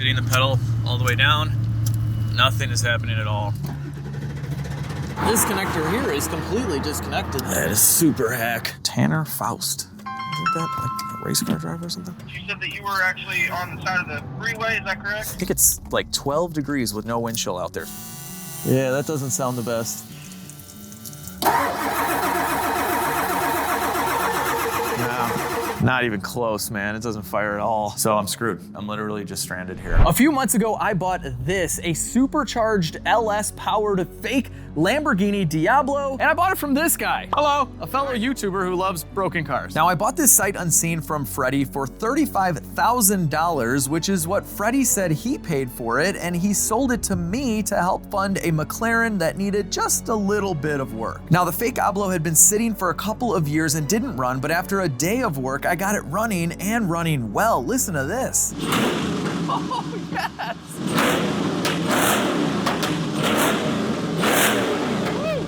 hitting the pedal all the way down. Nothing is happening at all. This connector here is completely disconnected. That is super hack. Tanner Faust. Isn't that like a race car driver or something? You said that you were actually on the side of the freeway, is that correct? I think it's like 12 degrees with no wind chill out there. Yeah, that doesn't sound the best. Not even close, man. It doesn't fire at all. So I'm screwed. I'm literally just stranded here. A few months ago, I bought this, a supercharged LS-powered fake Lamborghini Diablo, and I bought it from this guy. Hello, a fellow YouTuber who loves broken cars. Now, I bought this sight unseen from Freddie for $35,000, which is what Freddie said he paid for it, and he sold it to me to help fund a McLaren that needed just a little bit of work. Now, the fake Diablo had been sitting for a couple of years and didn't run, but after a day of work, I got it running and running well. Listen to this. Oh, yes.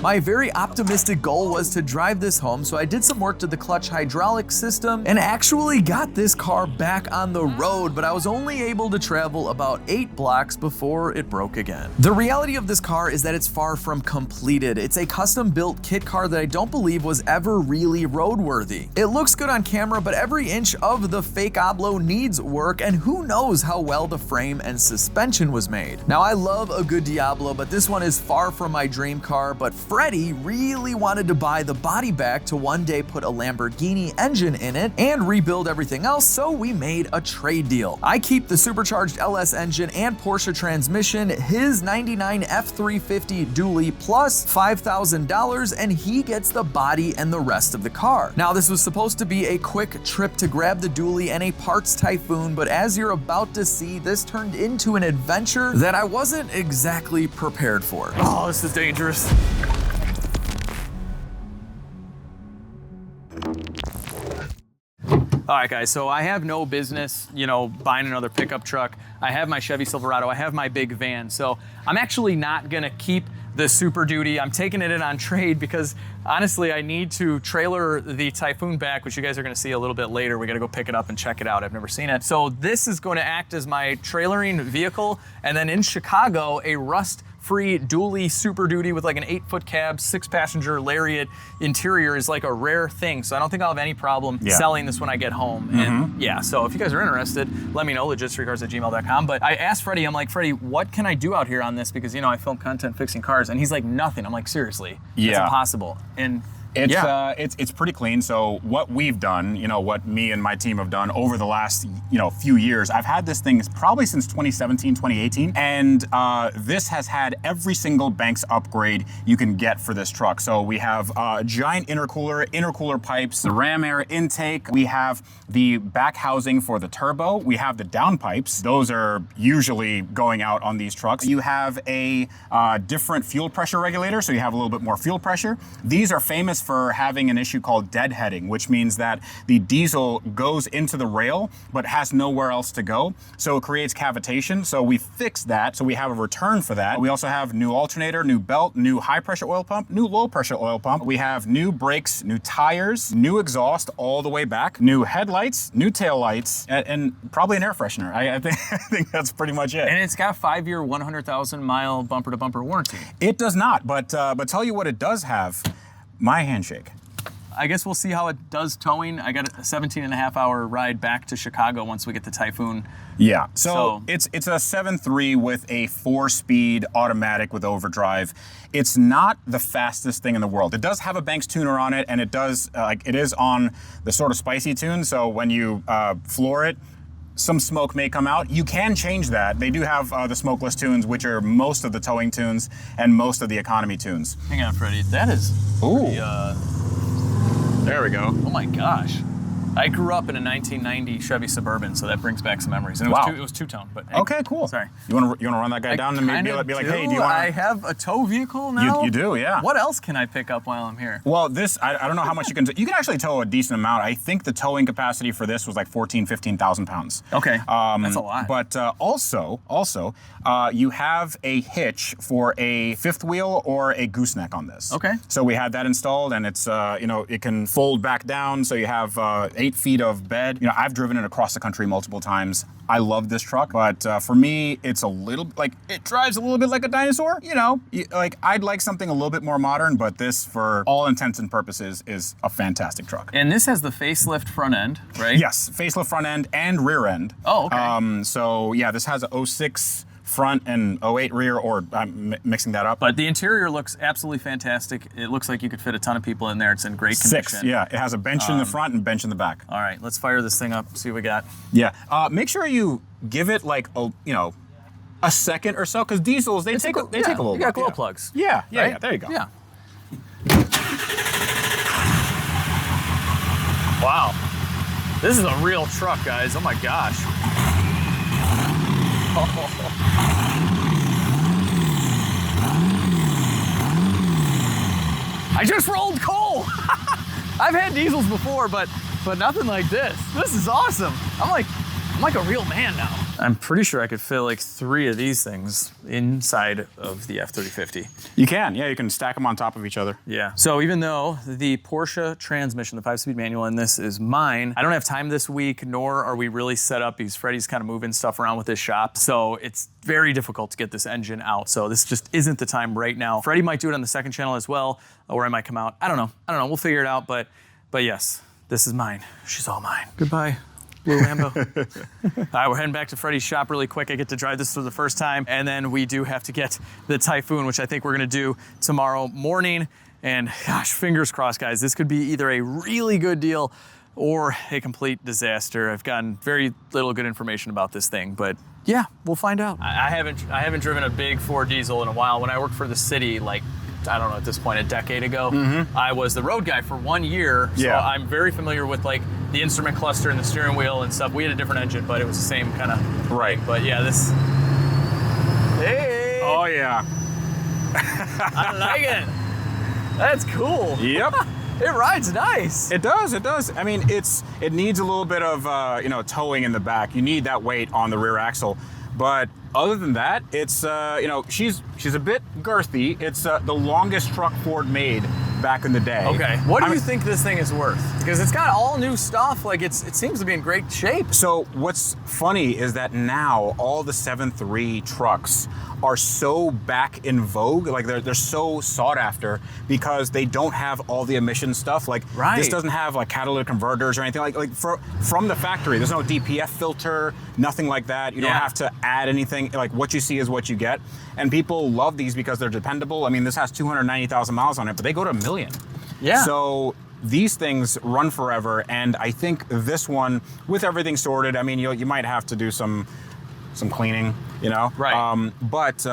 My very optimistic goal was to drive this home, so I did some work to the clutch hydraulic system and actually got this car back on the road, but I was only able to travel about 8 blocks before it broke again. The reality of this car is that it's far from completed. It's a custom-built kit car that I don't believe was ever really roadworthy. It looks good on camera, but every inch of the fake Diablo needs work, and who knows how well the frame and suspension was made. Now, I love a good Diablo, but this one is far from my dream car, but Freddie really wanted to buy the body back to one day put a Lamborghini engine in it and rebuild everything else, so we made a trade deal. I keep the supercharged LS engine and Porsche transmission, his 99 F350 dually plus $5,000, and he gets the body and the rest of the car. Now, this was supposed to be a quick trip to grab the dually and a parts typhoon, but as you're about to see, this turned into an adventure that I wasn't exactly prepared for. Oh, this is dangerous. All right, guys, so I have no business, buying another pickup truck. I have my Chevy Silverado, I have my big van, so I'm actually not gonna keep the Super Duty. I'm taking it in on trade because honestly, I need to trailer the Typhoon back, which you guys are gonna see a little bit later. We gotta go pick it up and check it out. I've never seen it. So this is going to act as my trailering vehicle, and then in Chicago, a rust-free dually Super Duty with like an 8-foot cab, 6-passenger Lariat interior is like a rare thing. So I don't think I'll have any problem selling this when I get home. And yeah, so if you guys are interested, let me know, LegitStreetCars@gmail.com. But I asked Freddie, I'm like, Freddie, what can I do out here on this? Because I film content fixing cars, and he's like, nothing. I'm like, seriously, it's impossible. And it's pretty clean. So what we've done, what me and my team have done over the last, few years, I've had this thing probably since 2017, 2018. And this has had every single Banks upgrade you can get for this truck. So we have a giant intercooler pipes, the ram air intake. We have the back housing for the turbo. We have the downpipes. Those are usually going out on these trucks. You have a different fuel pressure regulator, so you have a little bit more fuel pressure. These are famous for having an issue called deadheading, which means that the diesel goes into the rail but has nowhere else to go, so it creates cavitation. So we fixed that, so we have a return for that. We also have new alternator, new belt, new high pressure oil pump, new low pressure oil pump. We have new brakes, new tires, new exhaust all the way back, new headlights, new tail lights, and probably an air freshener. I think that's pretty much it. And it's got 5-year, 100,000-mile bumper-to-bumper warranty. It does not, but tell you what it does have. My handshake. I guess we'll see how it does towing. I got a 17.5-hour ride back to Chicago once we get the Typhoon. Yeah, so it's a 7.3 with a 4-speed automatic with overdrive. It's not the fastest thing in the world. It does have a Banks tuner on it, and it does it is on the sort of spicy tune. So when you floor it, some smoke may come out. You can change that. They do have the smokeless tunes, which are most of the towing tunes and most of the economy tunes. Hang on, Freddie. That is pretty, there we go. Oh my gosh. I grew up in a 1990 Chevy Suburban, so that brings back some memories. And it was two-tone, but hey, okay, cool. Sorry. You want to run that guy down and be like, hey, do you want? I have a tow vehicle now. You do, yeah. What else can I pick up while I'm here? Well, this I don't know how much you can. You can actually tow a decent amount. I think the towing capacity for this was like 15,000 pounds. Okay, that's a lot. But also, you have a hitch for a fifth wheel or a gooseneck on this. Okay. So we had that installed, and it's it can fold back down, so you have 8 feet of bed. You know, I've driven it across the country multiple times. I love this truck, but for me, it's a little, like, it drives a little bit like a dinosaur. You know, like, I'd like something a little bit more modern, but this, for all intents and purposes, is a fantastic truck. And this has the facelift front end, right? Yes, facelift front end and rear end. Oh, okay. So yeah, this has a 06 front and 08 rear, or I'm mixing that up. But the interior looks absolutely fantastic. It looks like you could fit a ton of people in there. It's in great condition. 6, yeah. It has a bench in the front and bench in the back. All right, let's fire this thing up, see what we got. Yeah. Make sure you give it like a second or so, because diesels, they take a little. You got while. glow plugs. Yeah. Right? Yeah. There you go. Yeah. Wow. This is a real truck, guys. Oh my gosh. I just rolled coal. I've had diesels before, but nothing like this. This is awesome. I'm like a real man now. I'm pretty sure I could fit like 3 of these things inside of the F-350. You can, yeah, you can stack them on top of each other. Yeah. So even though the Porsche transmission, the 5-speed manual in this is mine, I don't have time this week, nor are we really set up because Freddie's kind of moving stuff around with his shop. So it's very difficult to get this engine out. So this just isn't the time right now. Freddie might do it on the second channel as well, or I might come out. I don't know. We'll figure it out. But yes, this is mine. She's all mine. Goodbye, Blue Lambo. All right, we're heading back to Freddie's shop really quick. I get to drive this for the first time, and then we do have to get the Typhoon, which I think we're gonna do tomorrow morning. And gosh, fingers crossed, guys. This could be either a really good deal or a complete disaster. I've gotten very little good information about this thing, but yeah, we'll find out. I haven't driven a big Ford diesel in a while. When I worked for the city, like, I don't know, at this point, a decade ago, I was the road guy for 1 year. So Yeah. I'm very familiar with like the instrument cluster and the steering wheel and stuff. We had a different engine, but it was the same kind of Right. thing. But yeah, this, hey, Oh yeah. I like it. That's cool. Yep. It rides nice. It does. I mean, it needs a little bit of towing in the back. You need that weight on the rear axle, but other than that, it's she's a bit girthy. It's the longest truck Ford made back in the day. Okay. What do you think this thing is worth? Because it's got all new stuff. Like it seems to be in great shape. So what's funny is that now all the 7.3 trucks are so back in vogue, like they're so sought after because they don't have all the emission stuff. Like this doesn't have like catalytic converters or anything like from the factory. There's no DPF filter, nothing like that. You don't have to add anything. Like what you see is what you get. And people love these because they're dependable. I mean, this has 290,000 miles on it, but they go to 1 million. Yeah. So these things run forever, and I think this one, with everything sorted, I mean, you might have to do some cleaning, Right. But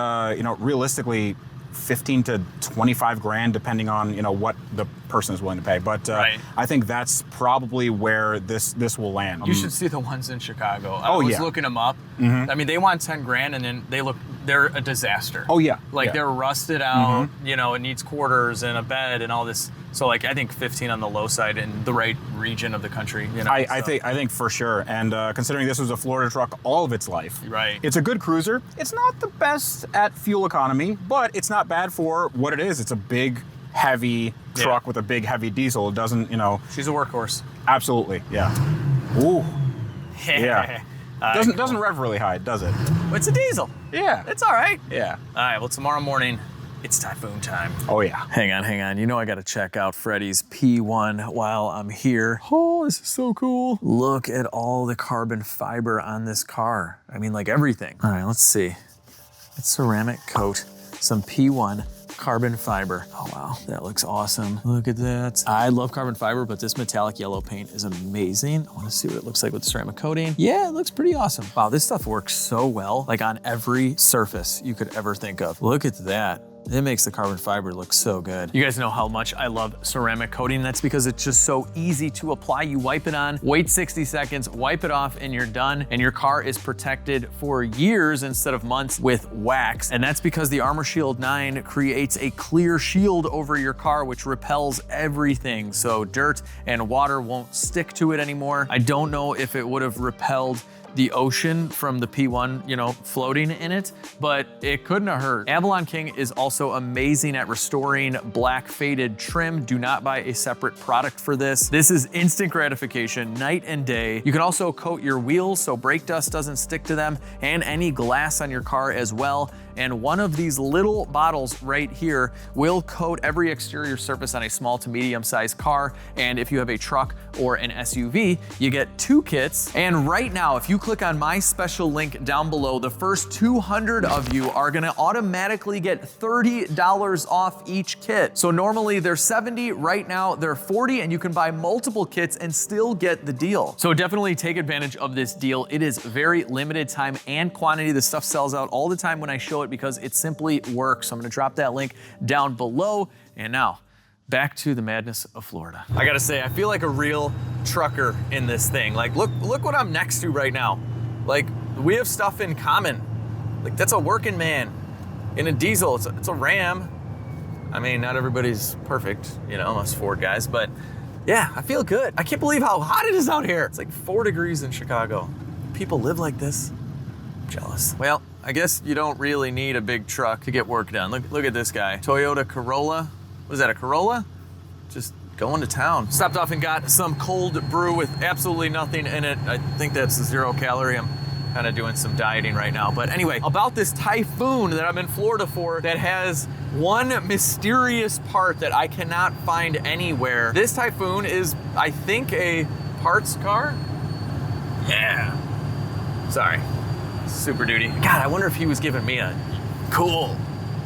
realistically, 15 to 25 grand, depending on what the person is willing to pay. But I think that's probably where this will land. You should see the ones in Chicago. I Oh, was yeah. looking them up. I mean, they want 10 grand, and then they're a disaster. Oh yeah. Like Yeah. they're rusted out. It needs quarters and a bed and all this. So like I think 15 on the low side in the right region of the country. I think for sure. And considering this was a Florida truck all of its life, Right. It's a good cruiser. It's not the best at fuel economy, but it's not bad for what it is. It's a big, heavy truck with a big, heavy diesel. It doesn't, She's a workhorse. Absolutely, yeah. Ooh, yeah. Doesn't rev really high, does it? It's a diesel. Yeah. It's all right. Yeah. All right. Well, tomorrow morning, it's Typhoon time. Oh yeah. Hang on. I got to check out Freddie's P1 while I'm here. Oh, this is so cool. Look at all the carbon fiber on this car. I mean, like everything. All right, let's see. It's ceramic coat, some P1 carbon fiber. Oh wow, that looks awesome. Look at that. I love carbon fiber, but this metallic yellow paint is amazing. I want to see what it looks like with the ceramic coating. Yeah, it looks pretty awesome. Wow, this stuff works so well, like on every surface you could ever think of. Look at that. It makes the carbon fiber look so good. You guys know how much I love ceramic coating. That's because it's just so easy to apply. You wipe it on, wait 60 seconds, wipe it off, and you're done. And your car is protected for years instead of months with wax. And that's because the Armor Shield 9 creates a clear shield over your car, which repels everything. So dirt and water won't stick to it anymore. I don't know if it would have repelled the ocean from the P1, you know, floating in it, but it couldn't have hurt. Avalon King is also amazing at restoring black faded trim. Do not buy a separate product for this. This is instant gratification, night and day. You can also coat your wheels so brake dust doesn't stick to them, and any glass on your car as well. And one of these little bottles right here will coat every exterior surface on a small to medium sized car. And if you have a truck or an SUV, you get 2 kits. And right now, if you click on my special link down below, the first 200 of you are gonna automatically get $30 off each kit. So normally they're $70, right now they're $40, and you can buy multiple kits and still get the deal. So definitely take advantage of this deal. It is very limited time and quantity. This stuff sells out all the time when I show it because it simply works. So I'm gonna drop that link down below. And now, back to the madness of Florida. I gotta say, I feel like a real trucker in this thing. Like, look what I'm next to right now. Like, we have stuff in common. Like, that's a working man in a diesel. It's a Ram. I mean, not everybody's perfect, you know, us Ford guys, but yeah, I feel good. I can't believe how hot it is out here. It's like 4 degrees in Chicago. People live like this. I'm jealous. Well, I guess you don't really need a big truck to get work done. Look at this guy. Toyota Corolla. What is that, a Corolla? Just going to town. Stopped off and got some cold brew with absolutely nothing in it. I think that's 0 calorie. I'm kind of doing some dieting right now. But anyway, about this Typhoon that I'm in Florida for that has one mysterious part that I cannot find anywhere. This Typhoon is, I think, a parts car. Yeah. Sorry. Super Duty. God, I wonder if he was giving me a cool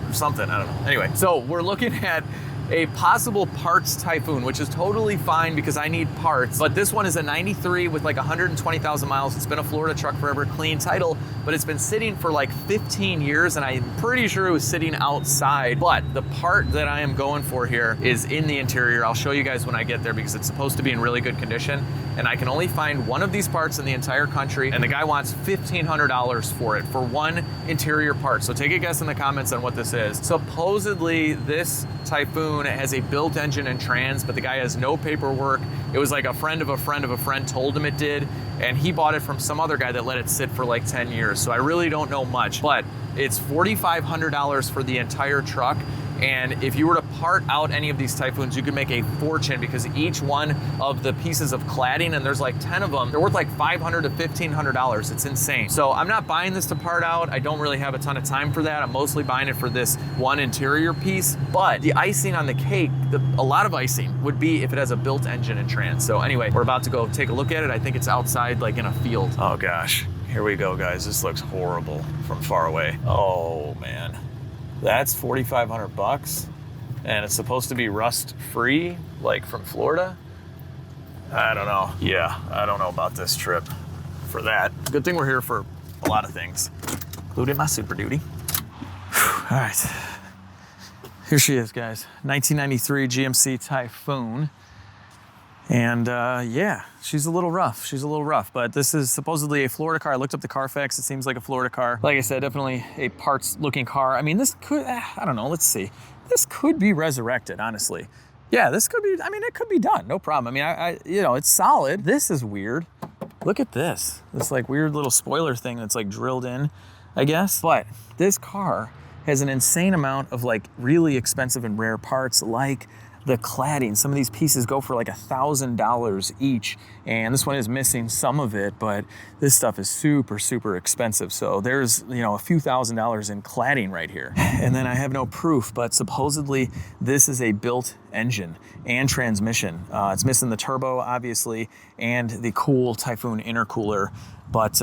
or something. I don't know. Anyway, so we're looking at a possible parts Typhoon, which is totally fine because I need parts. But this one is a 93 with like 120,000 miles. It's been a Florida truck forever, clean title, but it's been sitting for like 15 years and I'm pretty sure it was sitting outside. But the part that I am going for here is in the interior. I'll show you guys when I get there because it's supposed to be in really good condition. And I can only find one of these parts in the entire country. And the guy wants $1,500 for it, for one interior part. So take a guess in the comments on what this is. Supposedly this Typhoon has a built engine and trans, but the guy has no paperwork. It was like a friend of a friend of a friend told him it did, and he bought it from some other guy that let it sit for like 10 years. So I really don't know much, but it's $4,500 for the entire truck. And if you were to part out any of these Typhoons, you could make a fortune because each one of the pieces of cladding, and there's like 10 of them, they're worth like $500 to $1,500. It's insane. So I'm not buying this to part out. I don't really have a ton of time for that. I'm mostly buying it for this one interior piece. But the icing on the cake, a lot of icing would be if it has a built engine and trans. So anyway, we're about to go take a look at it. I think it's outside like in a field. Oh gosh, here we go, guys. This looks horrible from far away. Oh man. That's $4,500 and it's supposed to be rust free, like from Florida. I don't know. Yeah, I don't know about this trip for that. Good thing we're here for a lot of things, including my Super Duty. All right, here she is, guys. 1993 GMC Typhoon. And yeah, she's a little rough, but this is supposedly a Florida car. I looked up the Carfax, it seems like a Florida car. Like I said, definitely a parts looking car. I mean, this could, I don't know, let's see. This could be resurrected, honestly. Yeah, this could be, I mean, it could be done, no problem. I mean, I you know, it's solid. This is weird. Look at this like weird little spoiler thing that's like drilled in, I guess. But this car has an insane amount of like really expensive and rare parts, like the cladding. Some of these pieces go for like $1,000 each, and this one is missing some of it, but this stuff is super, super expensive. So there's, you know, a few $1,000s in cladding right here. And then I have no proof, but supposedly this is a built engine and transmission. It's missing the turbo, obviously, and the cool Typhoon intercooler, but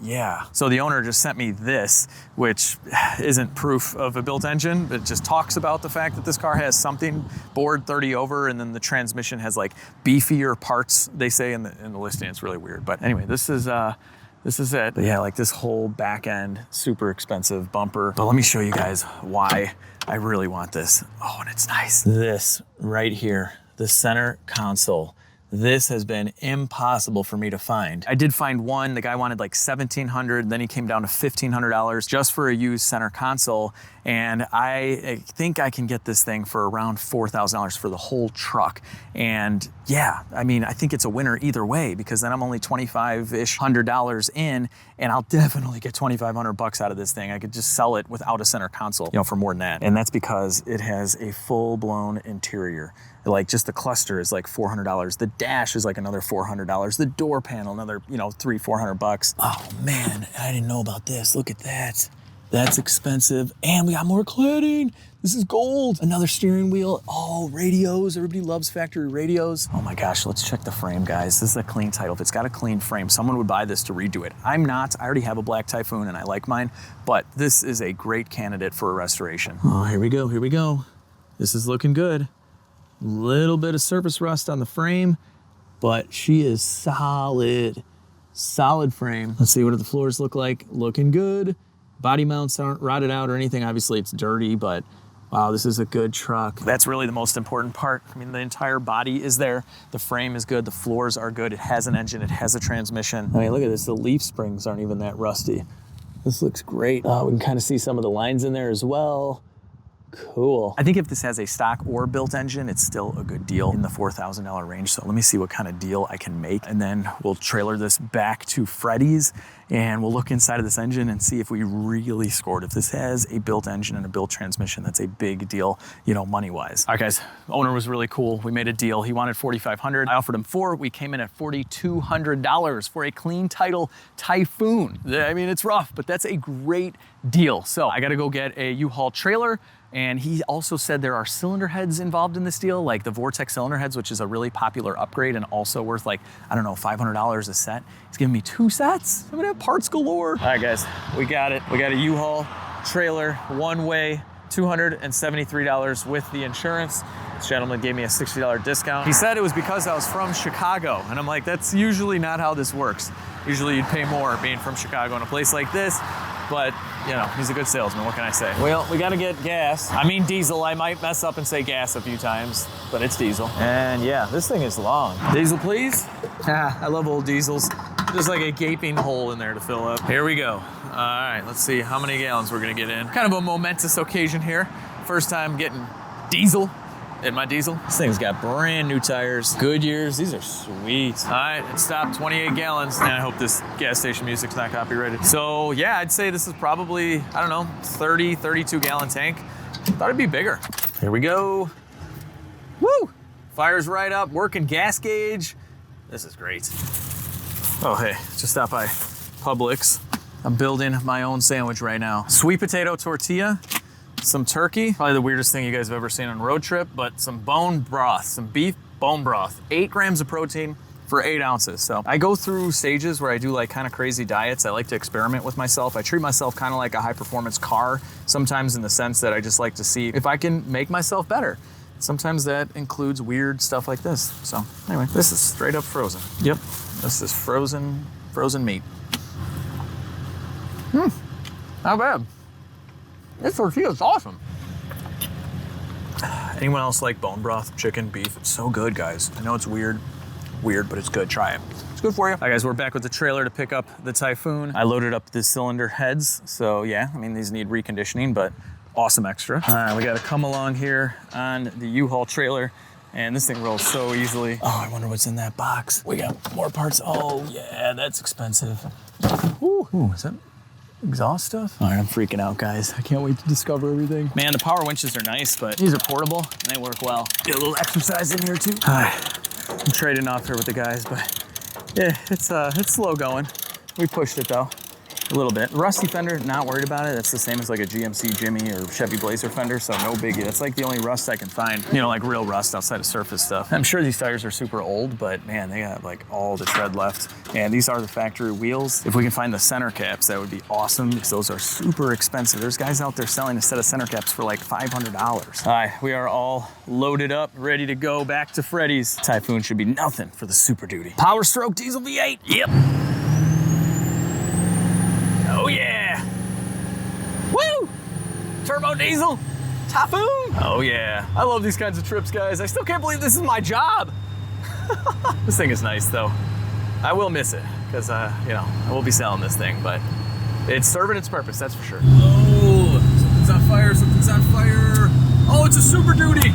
yeah. So the owner just sent me this, which isn't proof of a built engine, but it just talks about the fact that this car has something bored 30 over, and then the transmission has like beefier parts, they say in the listing. It's really weird. But anyway, this is it. But yeah, like this whole back end, super expensive bumper. But let me show you guys why I really want this. Oh, and it's nice. This right here, the center console. this has been impossible for me to find. I did find one, the guy wanted like $1,700, then he came down to $1,500 just for a used center console. And I think I can get this thing for around $4,000 for the whole truck. And yeah, I mean, I think it's a winner either way, because then I'm only $2,500-ish in, and I'll definitely get $2,500 out of this thing. I could just sell it without a center console, you know, for more than that. And that's because it has a full-blown interior. Like just the cluster is like $400. The dash is like another $400. The door panel, another, you know, $300-400. Oh man, I didn't know about this. Look at that. That's expensive. And we got more cladding. This is gold. Another steering wheel. Oh, radios. Everybody loves factory radios. Oh my gosh, let's check the frame, guys. This is a clean title. If it's got a clean frame, someone would buy this to redo it. I'm not. I already have a black Typhoon and I like mine, but this is a great candidate for a restoration. Oh, here we go. Here we go. This is looking good. Little bit of surface rust on the frame, but she is solid. Solid frame. Let's see what the floors look like. Looking good. Body mounts aren't rotted out or anything. Obviously it's dirty, but wow, this is a good truck. That's really the most important part. I mean, the entire body is there. The frame is good. The floors are good. It has an engine. It has a transmission. I mean, look at this. The leaf springs aren't even that rusty. This looks great. We can kind of see some of the lines in there as well. Cool. I think if this has a stock or built engine, it's still a good deal in the $4,000 range. So let me see what kind of deal I can make. And then we'll trailer this back to Freddy's and we'll look inside of this engine and see if we really scored. If this has a built engine and a built transmission, that's a big deal, you know, money-wise. All right, guys, owner was really cool. We made a deal. He wanted $4,500. I offered him $4,000. We came in at $4,200 for a clean title Typhoon. I mean, it's rough, but that's a great deal. So I got to go get a U-Haul trailer. And he also said there are cylinder heads involved in this deal, like the Vortex cylinder heads, which is a really popular upgrade and also worth like, I don't know, $500 a set. He's giving me 2 sets. I'm gonna have parts galore. All right, guys, we got it. We got a U-Haul trailer, one way, $273 with the insurance. This gentleman gave me a $60 discount. He said it was because I was from Chicago. And I'm like, that's usually not how this works. Usually you'd pay more being from Chicago in a place like this. But, you know, he's a good salesman, what can I say? Well, we gotta get gas. I mean diesel, I might mess up and say gas a few times, but it's diesel. And yeah, this thing is long. Diesel, please? I love old diesels. There's like a gaping hole in there to fill up. Here we go. All right, let's see how many gallons we're gonna get in. Kind of a momentous occasion here. First time getting diesel in my diesel. This thing's got brand new tires. Goodyears, these are sweet. All right, it stopped 28 gallons. And I hope this gas station music's not copyrighted. So yeah, I'd say this is probably, I don't know, 30, 32 gallon tank. Thought it'd be bigger. Here we go. Woo! Fires right up, working gas gauge. This is great. Oh, hey, just stopped by Publix. I'm building my own sandwich right now. Sweet potato tortilla. Some turkey, probably the weirdest thing you guys have ever seen on a road trip, but some bone broth, some beef bone broth. 8 grams of protein for 8 ounces. So I go through stages where I do like kind of crazy diets. I like to experiment with myself. I treat myself kind of like a high performance car, sometimes in the sense that I just like to see if I can make myself better. Sometimes that includes weird stuff like this. So anyway, this is straight up frozen. Yep, this is frozen meat. Not bad. This tortilla is awesome. Anyone else like bone broth, chicken, beef? It's so good, guys. I know it's weird, but it's good. Try it. It's good for you. All right, guys, we're back with the trailer to pick up the Typhoon. I loaded up the cylinder heads. So yeah, I mean, these need reconditioning, but awesome extra. We got to come along here on the U-Haul trailer. And this thing rolls so easily. Oh, I wonder what's in that box. We got more parts. Oh yeah, that's expensive. Ooh, is that exhaust stuff? All right, I'm freaking out, guys. I can't wait to discover everything. Man, the power winches are nice, but these are portable and they work well. Get a little exercise in here too. I'm trading off here with the guys, but yeah, it's slow going. We pushed it though. A little bit. Rusty fender, not worried about it. That's the same as like a GMC Jimmy or Chevy Blazer fender, so no biggie. That's like the only rust I can find, you know, like real rust outside of surface stuff. I'm sure these tires are super old, but man, they got like all the tread left. And these are the factory wheels. If we can find the center caps, that would be awesome because those are super expensive. There's guys out there selling a set of center caps for like $500. All right, we are all loaded up, ready to go back to Freddy's. Typhoon should be nothing for the Super Duty. Power Stroke Diesel V8, yep. Oh yeah! Woo! Turbo diesel, Typhoon! Oh yeah. I love these kinds of trips, guys. I still can't believe this is my job. This thing is nice though. I will miss it because you know, I will be selling this thing, but it's serving its purpose, that's for sure. Oh, something's on fire, something's on fire. Oh, it's a Super Duty.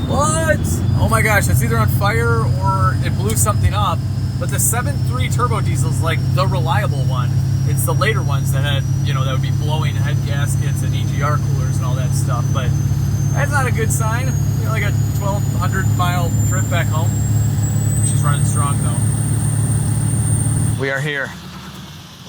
What? Oh my gosh, it's either on fire or it blew something up. But the 7.3 turbo diesel is like the reliable one. It's the later ones that had, you know, that would be blowing head gaskets and EGR coolers and all that stuff. But that's not a good sign. You know, like a 1,200-mile trip back home. She's running strong though. We are here.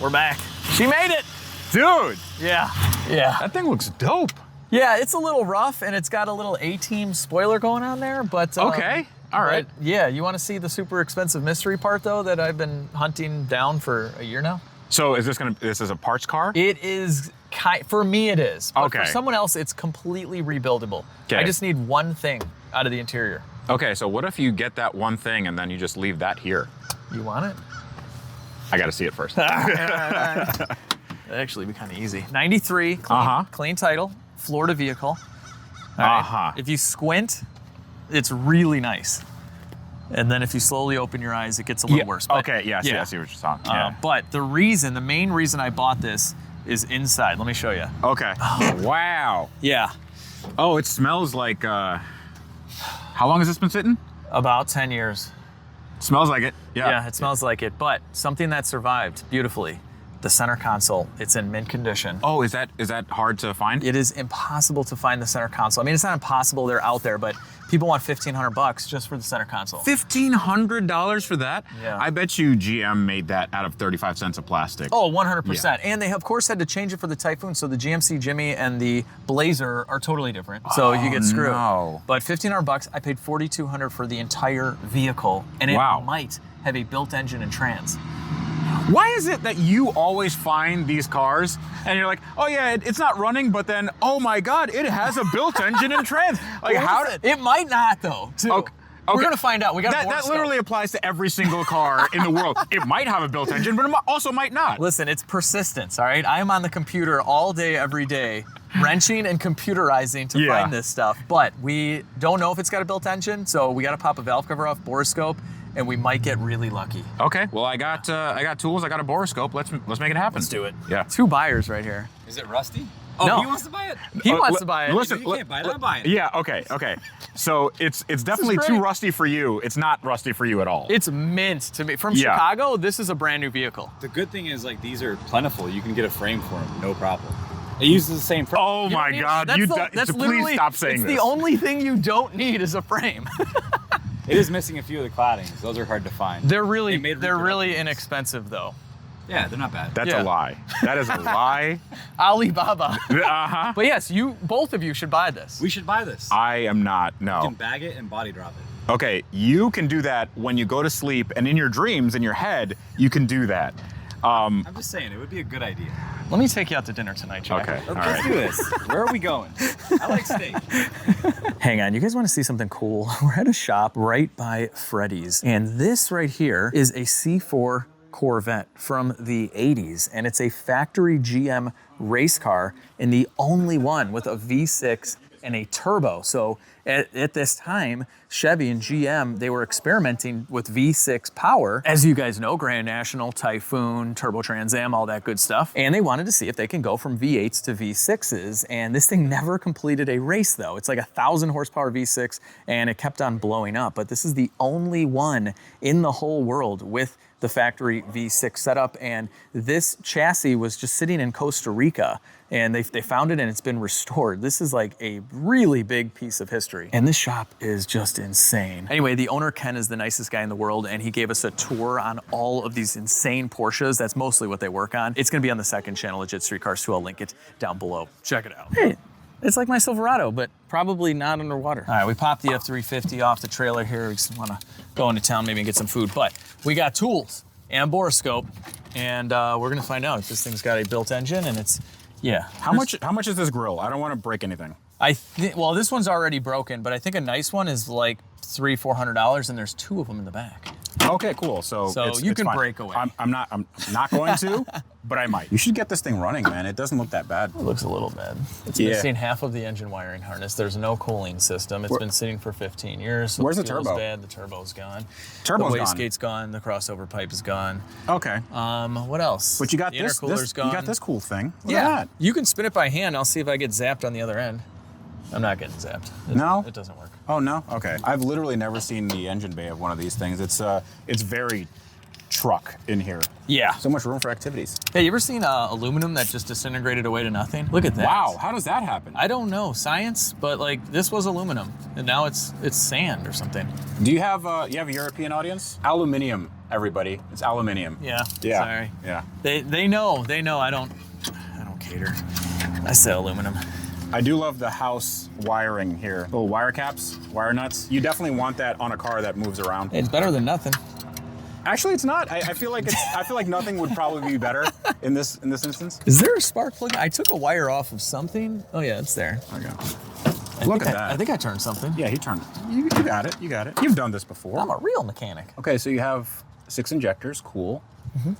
We're back. She made it. Dude, Yeah. Yeah. that thing looks dope. Yeah, it's a little rough and it's got a little A-Team spoiler going on there, but Okay, all right. but, yeah, you want to see the super expensive mystery part though that I've been hunting down for a year now? So is this is a parts car? It is for me it is. But Okay. for someone else it's completely rebuildable. Okay. I just need one thing out of the interior. Okay, so what if you get that one thing and then you just leave that here? You want it? I got to see it first. That'd actually be kind of easy. 93, clean title, Florida vehicle. All right. If you squint, it's really nice. And then if you slowly open your eyes, it gets a little worse. But, okay, yeah, I see what you're talking. Yeah. But the main reason I bought this is inside. Let me show you. Okay. Wow. Yeah. Oh, it smells like, how long has this been sitting? About 10 years. Smells like it. Yeah. Yeah, it smells like it. But something that survived beautifully, the center console, it's in mint condition. Oh, is that hard to find? It is impossible to find the center console. I mean, it's not impossible, they're out there, but people want $1,500 just for the center console. $1,500 for that? Yeah. I bet you GM made that out of 35 cents of plastic. Oh, 100%. And they, of course, had to change it for the Typhoon, so the GMC Jimmy and the Blazer are totally different. So you get screwed. No. But $1,500, I paid $4,200 for the entire vehicle, and it might have a built engine and trans. Why is it that you always find these cars and you're like, oh yeah, it's not running, but then, oh my God, it has a built engine and trans. Like It might not though, too. Okay. We're gonna find out. We got that literally applies to every single car in the world. It might have a built engine, but it also might not. Listen, it's persistence, all right? I am on the computer all day, every day, wrenching and computerizing to find this stuff. But we don't know if it's got a built engine, so we gotta pop a valve cover off, borescope, and we might get really lucky. Okay. Well, I got tools. I got a borescope. Let's make it happen. Let's do it. Yeah. 2 buyers right here. Is it rusty? Oh, No. he wants to buy it. He wants to buy it. Listen, You can't buy it. I'm buying it. Yeah. Okay. So it's definitely great. too rusty for you. It's not rusty for you at all. It's mint to me. From Chicago, this is a brand new vehicle. The good thing is, like, these are plentiful. You can get a frame for them, no problem. It uses the same frame. Oh my God! Please stop saying this. It's the only thing you don't need is a frame. It is missing a few of the claddings. Those are hard to find. They're really They made reproducctions. inexpensive though. Yeah, they're not bad. That's a lie. That is a lie. Alibaba. Uh-huh. But yes, both of you should buy this. We should buy this. I am not. You No. can bag it and body drop it. Okay, you can do that when you go to sleep, and in your dreams, in your head, you can do that. I'm just saying, it would be a good idea. Let me take you out to dinner tonight, Jack. Okay. Let's do this. Where are we going? I like steak. Hang on, you guys want to see something cool? We're at a shop right by Freddy's, and this right here is a C4 Corvette from the 80s, and it's a factory GM race car, and the only one with a V6 and a turbo. So at this time, Chevy and GM, they were experimenting with V6 power. As you guys know, Grand National, Typhoon, Turbo Trans Am, all that good stuff. And they wanted to see if they can go from V8s to V6s. And this thing never completed a race though. It's like 1,000 horsepower V6 and it kept on blowing up. But this is the only one in the whole world with the factory V6 setup. And this chassis was just sitting in Costa Rica and they found it and it's been restored. This is like a really big piece of history. And this shop is just insane. Anyway, the owner, Ken, is the nicest guy in the world and he gave us a tour on all of these insane Porsches. That's mostly what they work on. It's gonna be on the second channel, LegitStreetCars 2. I'll link it down below. Check it out. Hey, it's like my Silverado, but probably not underwater. All right, we popped the F-350 off the trailer here. We just wanna go into town maybe and get some food, but we got tools and a borescope and we're gonna find out if this thing's got a built engine and it's, yeah. How much is this grill? I don't want to break anything. Well, this one's already broken, but I think a nice one is like $300-400 and there's 2 of them in the back. Okay, cool. So you it's can fine. break away. I'm not going to, but I might. You should get this thing running, man. It doesn't look that bad. It looks a little bad. It's Yeah. missing half of the engine wiring harness. There's no cooling system. It's been sitting for 15 years. So Where's the fuel's turbo? Bad. The turbo's gone. Turbo's the gone. wastegate's gone. The crossover pipe is gone. Okay. What else? But you got the this. intercooler's gone. You got this cool thing. Look Yeah. at that. You can spin it by hand. I'll see if I get zapped on the other end. I'm not getting zapped. No? It doesn't work. Oh no. Okay. I've literally never seen the engine bay of one of these things. It's very truck in here. Yeah. So much room for activities. Hey, you ever seen aluminum that just disintegrated away to nothing? Look at that. Wow. How does that happen? I don't know science, but like this was aluminum, and now it's sand or something. Do you have a European audience? Aluminium, everybody. It's aluminium. Yeah. Yeah. Sorry. Yeah. They know. I don't cater. I say aluminum. I do love the house wiring here. Little wire caps, wire nuts. You definitely want that on a car that moves around. It's better than nothing. Actually, it's not. I feel like nothing would probably be better in this instance. Is there a spark plug? I took a wire off of something. Oh yeah, it's there. Okay. Look at that. I think I turned something. Yeah, he turned. You got it. You got it. You've done this before. I'm a real mechanic. Okay, so you have 6 injectors. Cool.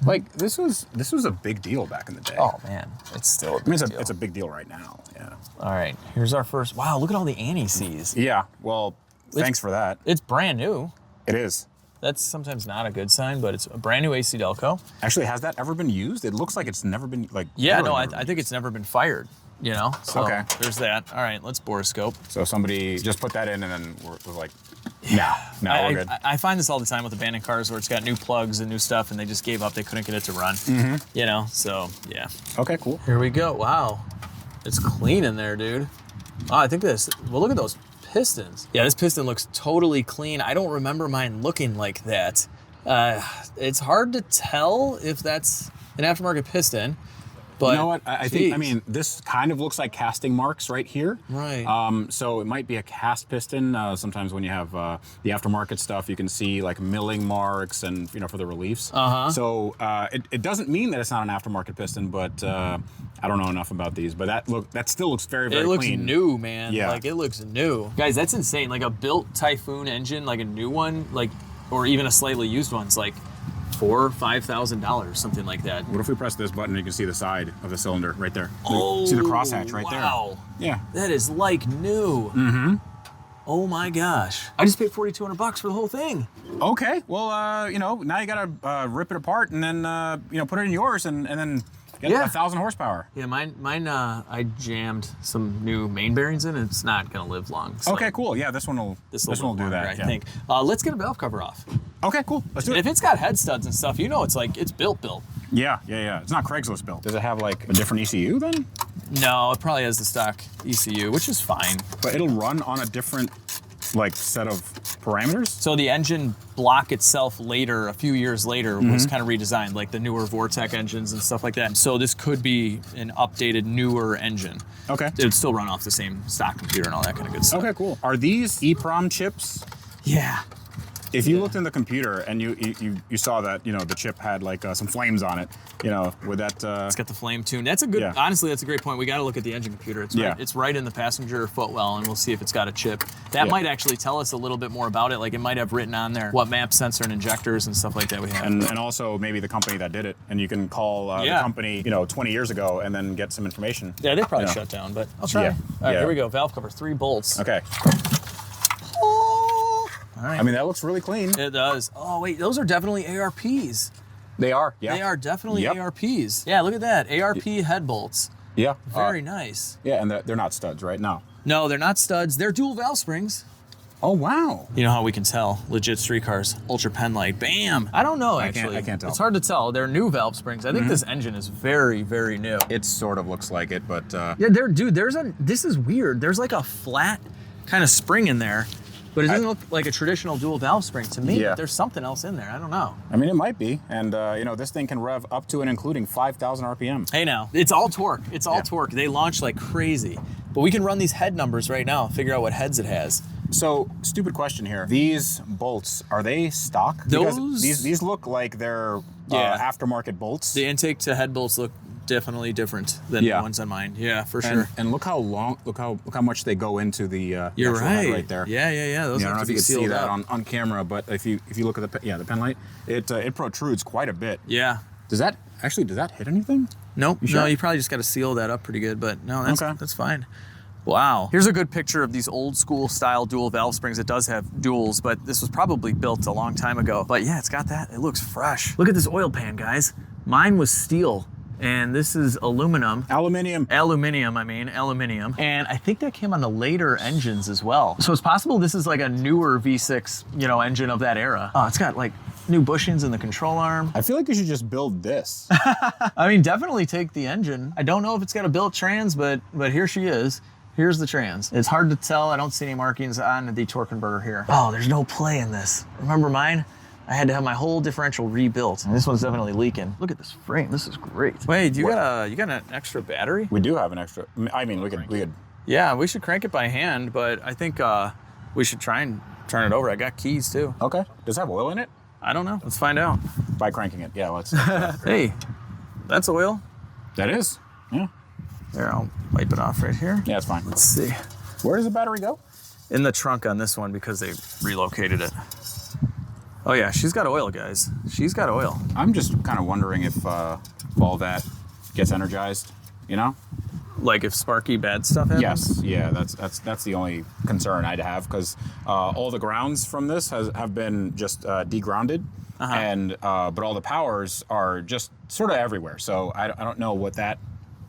Like this was a big deal back in the day. Oh man, it's still. I mean, it's a big deal right now. Yeah. All right, here's our first. Wow, look at all the anti-seize. Yeah. Well, thanks for that. It's brand new. It is. That's sometimes not a good sign, but it's a brand new AC Delco. Actually, has that ever been used? It looks like it's never been like. Yeah, no, literally I think it's never been fired. You know. So Okay. There's that. All right, let's borescope. So somebody just put that in and then was like, no, we're good. I find this all the time with abandoned cars where it's got new plugs and new stuff, and they just gave up. They couldn't get it to run. You know. So yeah. Okay, cool. Here we go. Wow, it's clean in there, dude. Oh, I think this. Well, look at those pistons. Yeah, this piston looks totally clean. I don't remember mine looking like that. It's hard to tell if that's an aftermarket piston, but You know what? I mean, this kind of looks like casting marks right here. Right. So it might be a cast piston. Sometimes when you have the aftermarket stuff, you can see like milling marks and, for the reliefs. So it doesn't mean that it's not an aftermarket piston, but I don't know enough about these. But that still looks very, very it looks clean. new, man. Yeah. Like it looks new. Guys, that's insane. Like a built Typhoon engine, like a new one, like, or even a slightly used one's like $4,000 or $5,000, something like that. What if we press this button and you can see the side of the cylinder right there? Oh, see the crosshatch right wow. there. Yeah. That is like new. Mm-hmm. Oh my gosh. I just paid $4,200 for the whole thing. Okay. Well, now you gotta rip it apart and then put it in yours and then get 1,000 horsepower. Yeah, mine. I jammed some new main bearings in, and it's not gonna live long. So Okay, cool. Yeah, this one will do that. I yeah. think. Let's get a valve cover off. Okay, cool. Let's do it. If it's got head studs and stuff, it's built. Yeah. It's not Craigslist built. Does it have like a different ECU then? No, it probably has the stock ECU, which is fine. But it'll run on a different set of parameters? So the engine block itself later, a few years later, was kind of redesigned, like the newer Vortec engines and stuff like that. So this could be an updated, newer engine. Okay. It would still run off the same stock computer and all that kind of good stuff. Okay, cool. Are these EEPROM chips? Yeah. If you looked in the computer and you saw that, the chip had like some flames on it, with that... It's got the flame tune. That's a good, honestly, that's a great point. We got to look at the engine computer. It's right in the passenger footwell, and we'll see if it's got a chip. That might actually tell us a little bit more about it. Like it might have written on there what map sensor and injectors and stuff like that we have. And also maybe the company that did it, and you can call the company, 20 years ago and then get some information. Yeah, they probably shut down, but I'll try. Yeah. All right, here we go. Valve cover, 3 bolts. Okay. All right. I mean, that looks really clean. It does. Oh, wait, those are definitely ARPs. They are, yeah. They are definitely ARPs. Yeah, look at that. ARP head bolts. Yeah. Very nice. Yeah, and they're not studs, right? No, they're not studs. They're dual valve springs. Oh, wow. You know how we can tell? LegitStreetCars, ultra pen light, bam. I don't know, actually. I can't tell. It's hard to tell. They're new valve springs. I think this engine is very, very new. It sort of looks like it, but... Yeah, this is weird. There's like a flat kind of spring in there, but it doesn't look like a traditional dual valve spring to me. Yeah. There's something else in there. I don't know. I mean, it might be. And, this thing can rev up to and including 5,000 RPM. Hey now, it's all torque. It's all torque. They launch like crazy. But we can run these head numbers right now, figure out what heads it has. So, stupid question here. These bolts, are they stock? Those... Because these look like they're aftermarket bolts. The intake to head bolts look definitely different than the ones on mine. Yeah, for sure. And look how long, look how much they go into the You're actual head right. right there. Yeah. Those I don't know have if to you be can see sealed that up. on camera, but if you look at the pen light, it protrudes quite a bit. Yeah. Does that hit anything? Nope. You sure? No, you probably just got to seal that up pretty good, but no, Okay. that's fine. Wow. Here's a good picture of these old school style dual valve springs. It does have duals, but this was probably built a long time ago. But yeah, it's got that. It looks fresh. Look at this oil pan, guys. Mine was steel, and this is aluminum. Aluminium. Aluminium. And I think that came on the later engines as well. So it's possible this is like a newer V6, engine of that era. Oh, it's got like new bushings in the control arm. I feel like you should just build this. I mean, definitely take the engine. I don't know if it's got a built trans, but here she is. Here's the trans. It's hard to tell. I don't see any markings on the torque converter here. Oh, there's no play in this. Remember mine? I had to have my whole differential rebuilt. And this one's definitely leaking. Look at this frame. This is great. Wait, you got an extra battery? We do have an extra. I mean, we could. Yeah, we should crank it by hand, but I think we should try and turn it over. I got keys too. Okay. Does it have oil in it? I don't know. Let's find out. By cranking it. Yeah, let's. Hey, that's oil. That is. Yeah. There, I'll wipe it off right here. Yeah, it's fine. Let's see. Where does the battery go? In the trunk on this one because they relocated it. Oh yeah, she's got oil, guys. She's got oil. I'm just kind of wondering if all that gets energized. Like if sparky bad stuff happens? Yes. Yeah. That's the only concern I'd have because all the grounds from this have been just degrounded, and but all the powers are just sort of everywhere. So I don't know what that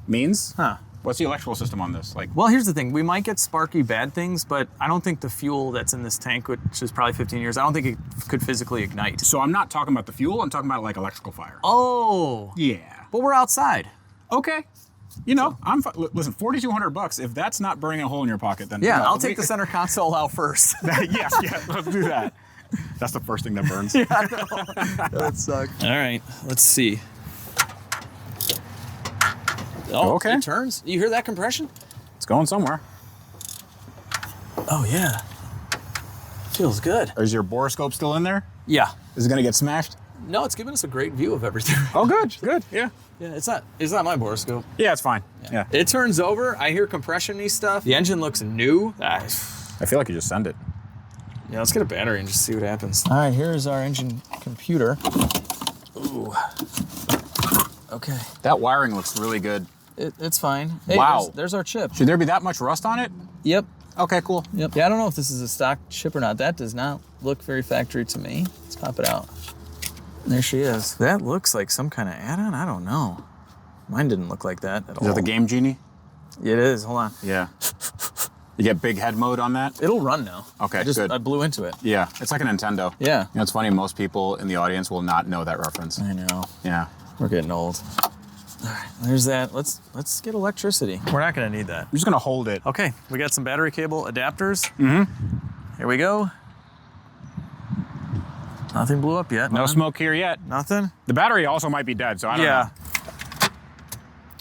means. Huh. What's the electrical system on this? Well, here's the thing. We might get sparky bad things, but I don't think the fuel that's in this tank, which is probably 15 years, I don't think it could physically ignite. So I'm not talking about the fuel. I'm talking about like electrical fire. Oh. Yeah. But we're outside. Okay. Listen, $4,200. If that's not burning a hole in your pocket, then Yeah, I'll take the center console out first. yes, let's do that. That's the first thing that burns. Yeah, I know. That would suck. All right, let's see. Oh, Okay. It turns. You hear that compression? It's going somewhere. Oh yeah. Feels good. Is your borescope still in there? Yeah. Is it gonna get smashed? No, it's giving us a great view of everything. Oh, good. Yeah. Yeah, it's not my borescope. Yeah, it's fine. Yeah. It turns over. I hear compression-y stuff. The engine looks new. I feel like you just send it. Yeah, let's get a battery and just see what happens. All right, here's our engine computer. Ooh. Okay. That wiring looks really good. It's fine. Hey, Wow. There's our chip. Should there be that much rust on it? Yep. Okay, cool. Yep. Yeah, I don't know if this is a stock chip or not. That does not look very factory to me. Let's pop it out. There she is. That looks like some kind of add-on. I don't know. Mine didn't look like that at all. Is that the Game Genie? It is. Hold on. Yeah. You get big head mode on that? It'll run now. Okay, I good. blew into it. Yeah, it's like a Nintendo. Yeah. It's funny, most people in the audience will not know that reference. I know. Yeah. We're getting old. All right, there's that. Let's get electricity. We're not gonna need that. I'm just gonna hold it. Okay, we got some battery cable adapters. Mm-hmm. Here we go. Nothing blew up yet. No smoke here yet. Nothing? The battery also might be dead, so I don't know.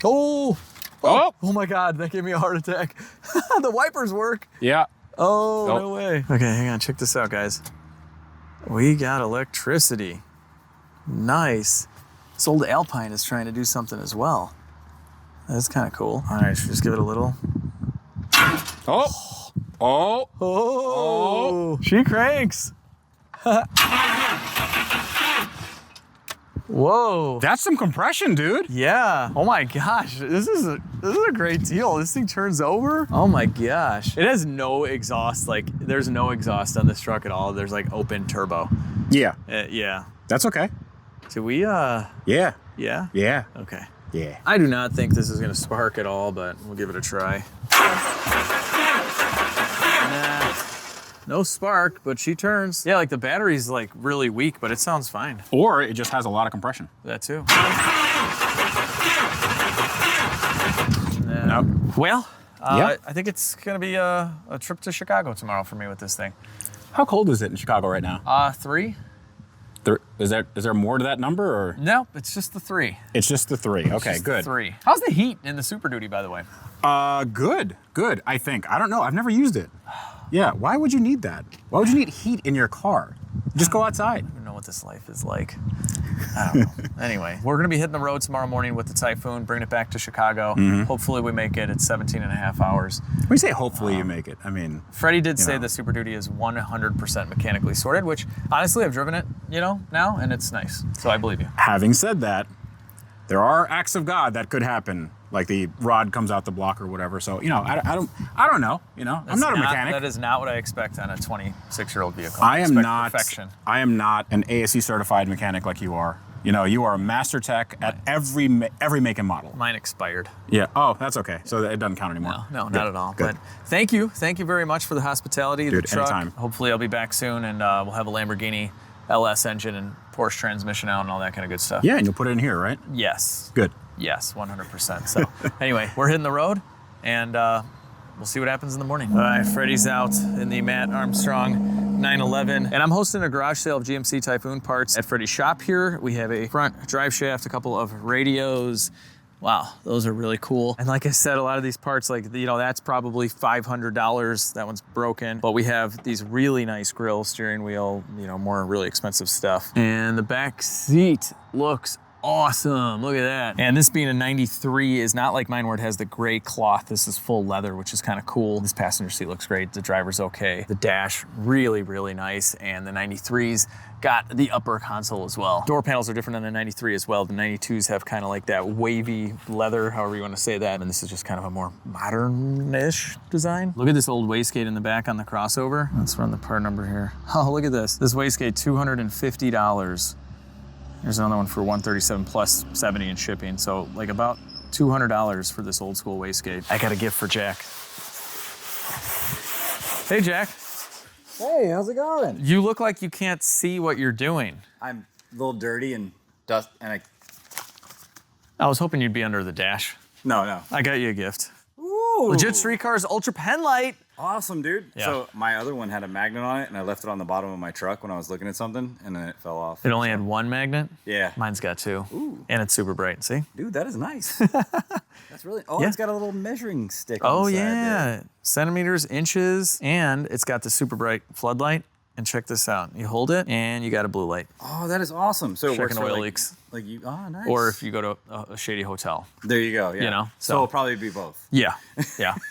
Oh. Oh! Oh my God, that gave me a heart attack. The wipers work. Yeah. Oh, Oh. no way. Okay, hang on, check this out, guys. We got electricity. Nice. This old Alpine is trying to do something as well. That's kind of cool. All right, should we just give it a little? Oh! Oh! Oh! She cranks. Whoa. That's some compression, dude. Yeah. Oh my gosh. This is a great deal. This thing turns over. Oh my gosh. It has no exhaust. Like there's no exhaust on this truck at all. There's like open turbo. Yeah. Yeah. That's okay. Do we Yeah. yeah? Yeah. Okay. Yeah. I do not think this is gonna spark at all, but we'll give it a try. Nah. No spark, but she turns. Yeah, like the battery's like really weak, but it sounds fine. Or it just has a lot of compression. That too. Nope. Well, Yeah. I think it's gonna be a trip to Chicago tomorrow for me with this thing. How cold is it in Chicago right now? 3? Is there more to that number, or No, it's just the 3. it's just the 3? Okay, Just good. The 3. How's the heat in the Super Duty, by the way? Good. I think. I don't know. I've never used it. Yeah. Why would you need that? Why would you need heat in your car? Just go outside. I don't know what this life is like. I don't know. Anyway, we're gonna be hitting the road tomorrow morning with the Typhoon, bringing it back to Chicago. Hopefully we make it. It's 17 and a half hours. When you say hopefully you make it, I mean, Freddie did say the Super Duty is 100% mechanically sorted, which honestly I've driven it, now, and it's nice. So I believe you. having said that, there are acts of God that could happen, like the rod comes out the block or whatever. So, I don't know. I'm not a mechanic. That is not what I expect on a 26-year-old vehicle. I am expect not perfection. I am not an ASE certified mechanic like you are. You are a master tech at every make and model. Mine expired. Yeah. Oh, that's okay. So it doesn't count anymore. No, Good. not at all. Good. But thank you very much for the hospitality. Dude, the truck. anytime. Hopefully I'll be back soon, and we'll have a Lamborghini LS engine and Porsche transmission out and all that kind of good stuff. Yeah, and you'll put it in here, right? Yes. Good. Yes, 100%. So anyway, we're hitting the road, and we'll see what happens in the morning. All right, Freddie's out in the Matt Armstrong 911, and I'm hosting a garage sale of GMC Typhoon parts at Freddie's shop here. We have a front drive shaft, a couple of radios. Wow, those are really cool. And like I said, a lot of these parts, that's probably $500. That one's broken. But we have these really nice grills, steering wheel, more really expensive stuff. And the back seat looks awesome. Look at that. And this being a 93 is not like mine where it has the gray cloth. This is full leather, which is kind of cool. This passenger seat looks great. The driver's okay. The dash, really, really nice. And the 93's got the upper console as well. Door panels are different than the 93 as well. The 92s have kind of like that wavy leather, however you want to say that. And this is just kind of a more modern-ish design. Look at this old wastegate in the back on the crossover. Let's run the part number here. Oh, look at this. This wastegate, $250. There's another one for $137 plus 70 in shipping. So like about $200 for this old school wastegate. I got a gift for Jack. Hey, Jack. Hey, how's it going? You look like you can't see what you're doing. I'm a little dirty and dust, and I was hoping you'd be under the dash. No. I got you a gift. Ooh. LegitStreetCars Ultra Pen Light. Awesome, dude. Yeah. So my other one had a magnet on it, and I left it on the bottom of my truck when I was looking at something, and then it fell off. It only had one magnet? Yeah. Mine's got two. Ooh. And it's super bright, see? Dude, that is nice. That's really, Yeah. It's got a little measuring stick on Oh the side yeah, there. centimeters, inches, and it's got the super bright floodlight. And check this out. You hold it, and you got a blue light. Oh, that is awesome. So it Checking works for oil leaks. Nice. Or if you go to a shady hotel. There you go, yeah. So- So it'll probably be both. Yeah.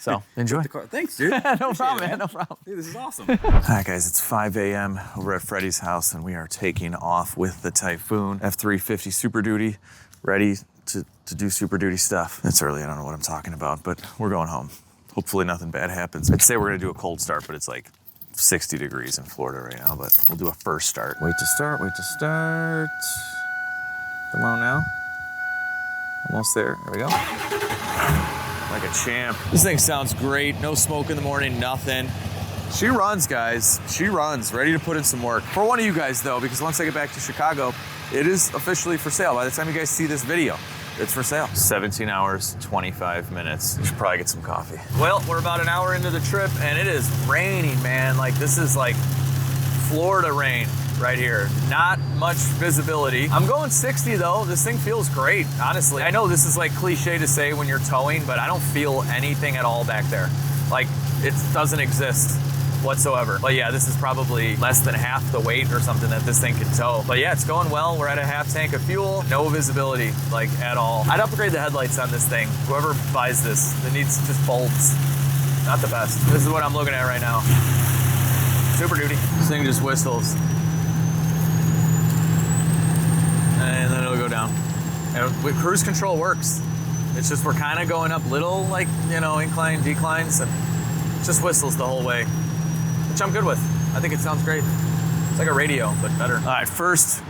So enjoy. Thanks, dude. No Appreciate problem, it, man. No problem. Dude, this is awesome. All right, guys, it's 5 a.m. We're at Freddie's house, and we are taking off with the Typhoon F350 Super Duty, ready to do Super Duty stuff. It's early, I don't know what I'm talking about, but we're going home. Hopefully nothing bad happens. I'd say we're gonna do a cold start, but it's like 60 degrees in Florida right now, but we'll do a first start. Wait to start. Come on now. Almost there. There we go. Like a champ. This thing sounds great. No smoke in the morning, nothing. She runs, guys. She runs, ready to put in some work. For one of you guys, though, because once I get back to Chicago, it is officially for sale. By the time you guys see this video, it's for sale. 17 hours, 25 minutes. We should probably get some coffee. Well, we're about an hour into the trip, and it is raining, man. Like, this is like Florida rain right here. Not much visibility. I'm going 60, though. This thing feels great, honestly. I know this is like cliche to say when you're towing, but I don't feel anything at all back there. Like, it doesn't exist whatsoever. But yeah, this is probably less than half the weight or something that this thing can tow. But yeah, it's going well. We're at a half tank of fuel. No visibility, like, at all. I'd upgrade the headlights on this thing. Whoever buys this, it needs just bulbs. Not the best. This is what I'm looking at right now. Super Duty. This thing just whistles. And then it'll go down. And cruise control works. It's just we're kind of going up little, like, incline, declines, and it just whistles the whole way, which I'm good with. I think it sounds great. It's like a radio, but better. All right, first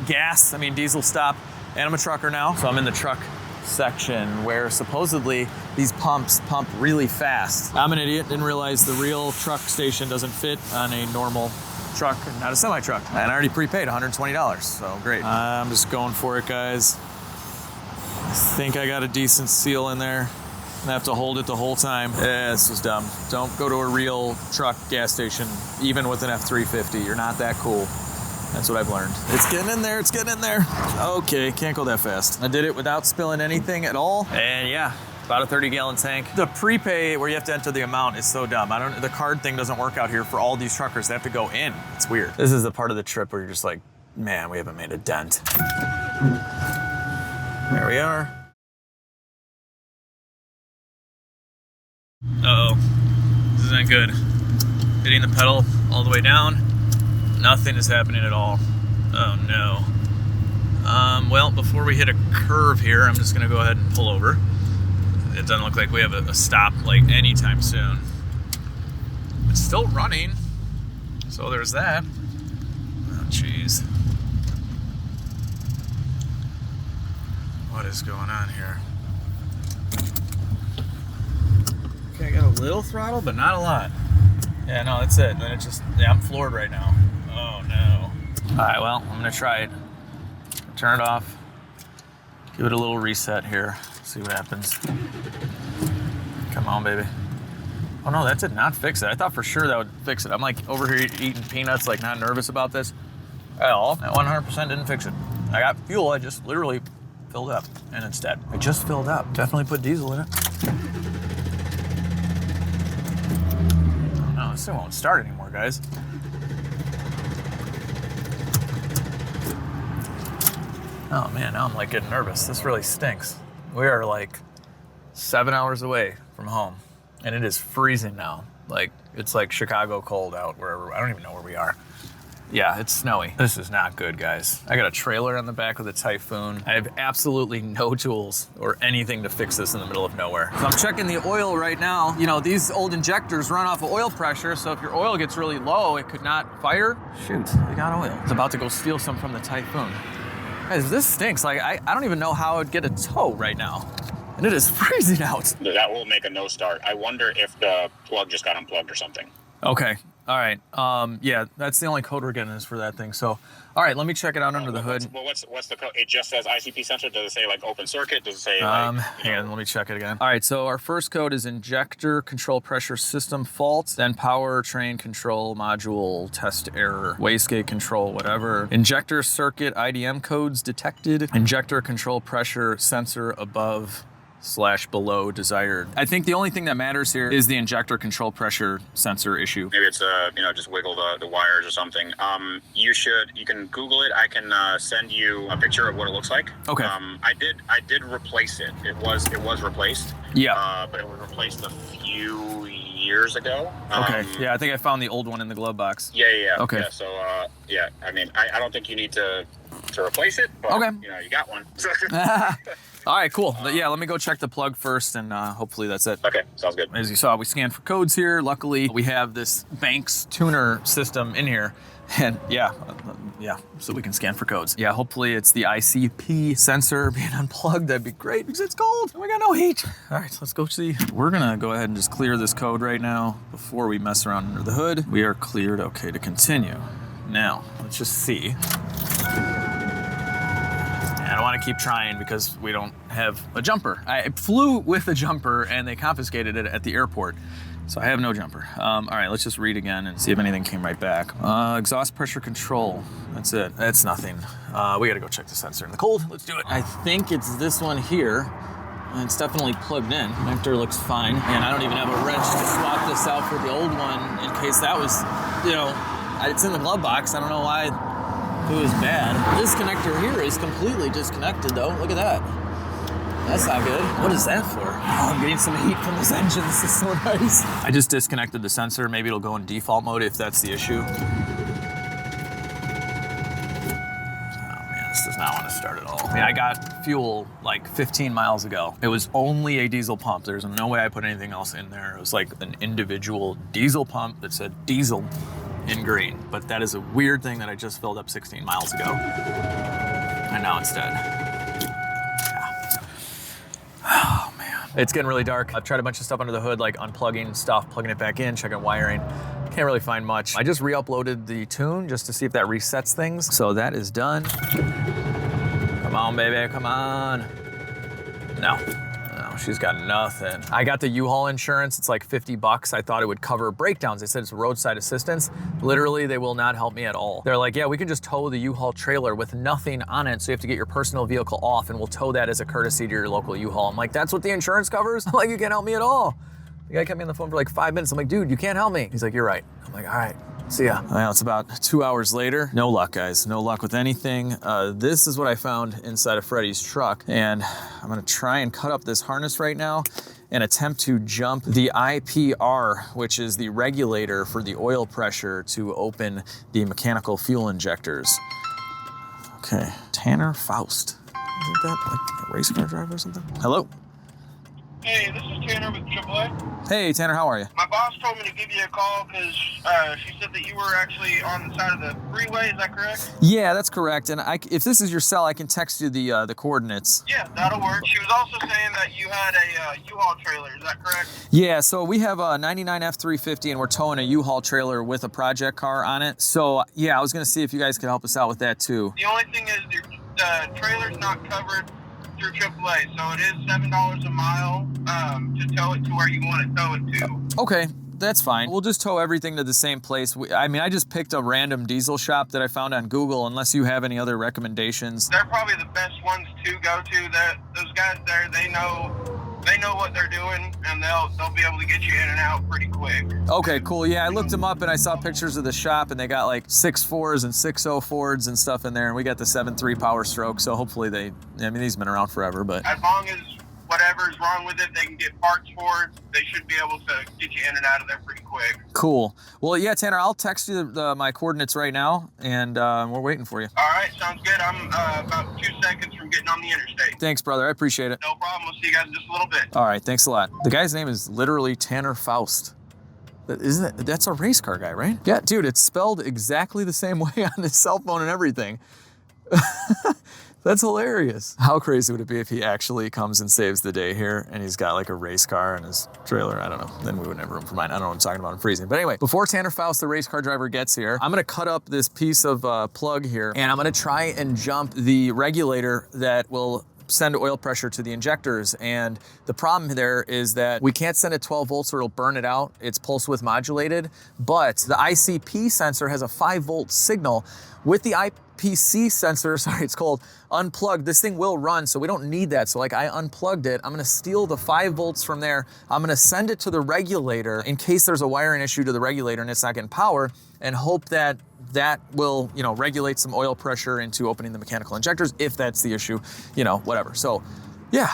diesel stop. And I'm a trucker now, so I'm in the truck section where supposedly these pumps pump really fast. I'm an idiot, didn't realize the real truck station doesn't fit on a normal truck, not a semi truck. And I already prepaid $120, so great. I'm just going for it, guys. I think I got a decent seal in there. I have to hold it the whole time. Yeah, this was dumb. Don't go to a real truck gas station, even with an F350. You're not that cool. That's what I've learned. It's getting in there, it's getting in there. Okay, can't go that fast. I did it without spilling anything at all. And yeah, about a 30-gallon tank. The prepay where you have to enter the amount is so dumb. The card thing doesn't work out here for all these truckers. They have to go in. It's weird. This is the part of the trip where you're just like, man, we haven't made a dent. There we are. Uh-oh, this isn't good. Hitting the pedal all the way down. Nothing is happening at all. Oh no. Well, before we hit a curve here, I'm just gonna go ahead and pull over. It doesn't look like we have a stop like anytime soon. It's still running, so there's that. Oh jeez. What is going on here? Okay, I got a little throttle, but not a lot. Yeah, no, that's it. Then it just, yeah, I'm floored right now. Oh no. All right, well, I'm gonna try it. Turn it off. Give it a little reset here. See what happens. Come on, baby. Oh no, that did not fix it. I thought for sure that would fix it. I'm like over here eating peanuts, like not nervous about this at all. That 100% didn't fix it. I got fuel, I just literally filled up and it's dead. I just filled up. Definitely put diesel in it. Oh no, this thing won't start anymore, guys. Oh man, now I'm like getting nervous. This really stinks. We are like 7 hours away from home and it is freezing now. Like it's like Chicago cold out wherever. I don't even know where we are. Yeah, it's snowy. This is not good, guys. I got a trailer on the back with a Typhoon. I have absolutely no tools or anything to fix this in the middle of nowhere. So I'm checking the oil right now. You know, these old injectors run off of oil pressure, so if your oil gets really low, it could not fire. Shoot, we got oil. It's about to go steal some from the Typhoon. Guys, this stinks. Like, I don't even know how I'd get a tow right now. And it is freezing out. That will make a no start. I wonder if the plug just got unplugged or something. Okay. All right. Yeah, that's the only code we're getting is for that thing. So, all right, let me check it out under the hood. Well, what's the code? It just says ICP sensor. Does it say like open circuit? Does it say hang on, let me check it again. All right, so our first code is injector control pressure system fault, then power train control module test error, wastegate control, whatever. Injector circuit IDM codes detected. Injector control pressure sensor above / below desired. I think the only thing that matters here is the injector control pressure sensor issue. Maybe it's just wiggle the wires or something. You can Google it. I can send you a picture of what it looks like. Okay. I did replace it. It was replaced. Yeah. But it was replaced a few years ago. Okay. Yeah, I think I found the old one in the glove box. Yeah. Okay. Yeah, so I mean, I don't think you need to replace it, but okay. You got one. All right, cool. Yeah, let me go check the plug first, and hopefully that's it. Okay, sounds good. As you saw, we scanned for codes here. Luckily, we have this Banks tuner system in here, and yeah, so we can scan for codes. Yeah, hopefully it's the ICP sensor being unplugged. That'd be great because it's cold and we got no heat. All right, so let's go see. We're gonna go ahead and just clear this code right now before we mess around under the hood. We are cleared. Okay, to continue. Now, let's just see. I don't want to keep trying because we don't have a jumper. I flew with a jumper and they confiscated it at the airport. So I have no jumper. All right, let's just read again and see if anything came right back. Exhaust pressure control. That's it. That's nothing. We gotta go check the sensor in the cold. Let's do it. I think it's this one here. And it's definitely plugged in. Connector looks fine. And I don't even have a wrench to swap this out for the old one in case that was, it's in the glove box. I don't know why it was bad. This connector here is completely disconnected though. Look at that. That's not good. What is that for? Oh, I'm getting some heat from this engine. This is so nice. I just disconnected the sensor. Maybe it'll go in default mode if that's the issue. Oh man, this does not want to start at all. I mean, I got fuel like 15 miles ago. It was only a diesel pump. There's no way I put anything else in there. It was like an individual diesel pump that said diesel in green, but that is a weird thing that I just filled up 16 miles ago, and now it's dead. Yeah. Oh man, it's getting really dark. I've tried a bunch of stuff under the hood, like unplugging stuff, plugging it back in, checking wiring. Can't really find much. I just re-uploaded the tune just to see if that resets things, so that is done. Come on, baby, come on. No. She's got nothing. I got the U-Haul insurance. It's like $50. I thought it would cover breakdowns. They said it's roadside assistance. Literally, they will not help me at all. They're like, yeah, we can just tow the U-Haul trailer with nothing on it, so you have to get your personal vehicle off, and we'll tow that as a courtesy to your local U-Haul. I'm like, that's what the insurance covers? I'm like, you can't help me at all. The guy kept me on the phone for like 5 minutes. I'm like, dude, you can't help me. He's like, you're right. I'm like, all right. See ya. Well, it's about 2 hours later. No luck, guys. No luck with anything. This is what I found inside of Freddie's truck. And I'm gonna try and cut up this harness right now and attempt to jump the IPR, which is the regulator for the oil pressure to open the mechanical fuel injectors. Okay, Tanner Faust. Isn't that like a race car driver or something? Hello? Hey, this is Tanner with AAA. Hey, Tanner, how are you? My boss told me to give you a call because she said that you were actually on the side of the freeway. Is that correct? Yeah, that's correct. And if this is your cell, I can text you the coordinates. Yeah, that'll work. She was also saying that you had a U-Haul trailer. Is that correct? Yeah, so we have a 99 F350 and we're towing a U-Haul trailer with a project car on it. So yeah, I was gonna see if you guys could help us out with that too. The only thing is the trailer's not covered through AAA, so it is $7 a mile to tow it to where you want to tow it to. Okay, that's fine. We'll just tow everything to the same place. I mean, I just picked a random diesel shop that I found on Google, unless you have any other recommendations. They're probably the best ones to go to. Those guys there, they know what they're doing, and they'll be able to get you in and out pretty quick. Okay, cool. Yeah, I looked them up and I saw pictures of the shop, and they got like 6.4s and 6.0 Fords and stuff in there, and we got the 7.3 Power Stroke, so hopefully these have been around forever, but. As long as whatever's wrong with it, they can get parts for it. They should be able to get you in and out of there pretty quick. Cool. Well, yeah, Tanner, I'll text you my coordinates right now, and we're waiting for you. All right, sounds good. I'm about 2 seconds from getting on the interstate. Thanks, brother. I appreciate it. No problem. We'll see you guys in just a little bit. All right, thanks a lot. The guy's name is literally Tanner Faust. That's a race car guy, right? Yeah, dude, it's spelled exactly the same way on his cell phone and everything. That's hilarious. How crazy would it be if he actually comes and saves the day here and he's got like a race car in his trailer? I don't know. Then we wouldn't have room for mine. I don't know what I'm talking about. I'm freezing. But anyway, before Tanner Faust, the race car driver, gets here, I'm gonna cut up this piece of plug here and I'm gonna try and jump the regulator that will send oil pressure to the injectors. And the problem there is that we can't send it 12 volts or it'll burn it out. It's pulse width modulated, but the ICP sensor has a 5 volt signal. With the IPC sensor, sorry, it's called unplugged, this thing will run, so we don't need that. So like I unplugged it, I'm gonna steal the 5 volts from there, I'm gonna send it to the regulator in case there's a wiring issue to the regulator and it's not getting power, and hope that that will, regulate some oil pressure into opening the mechanical injectors if that's the issue, whatever. So yeah,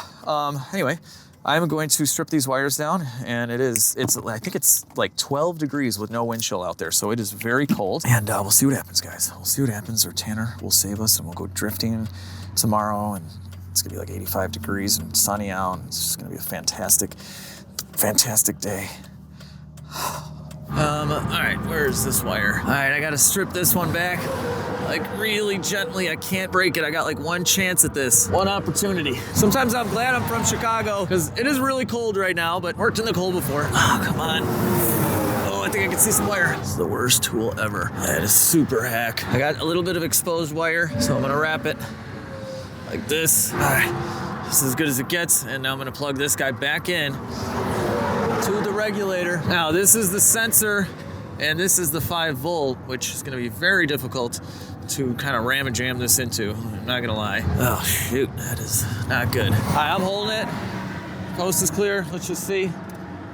anyway, I'm going to strip these wires down, and I think it's like 12 degrees with no wind chill out there, so it is very cold. And we'll see what happens, guys. We'll see what happens, or Tanner will save us, and we'll go drifting tomorrow, and it's gonna be like 85 degrees and sunny out, and it's just gonna be a fantastic, fantastic day. All right, where's this wire? All right, I gotta strip this one back, like really gently. I can't break it. I got like one chance at this, one opportunity. Sometimes I'm glad I'm from Chicago, because it is really cold right now, but worked in the cold before. Oh, come on. Oh, I think I can see some wire. This is the worst tool ever. That is super hack. I got a little bit of exposed wire, so I'm gonna wrap it like this. All right, this is as good as it gets, and now I'm gonna plug this guy back in to the regulator. Now this is the sensor and this is the 5 volt, which is gonna be very difficult to kind of ram and jam this into. I'm not gonna lie. Oh shoot, that is not good. All right, I'm holding it. Coast is clear, let's just see.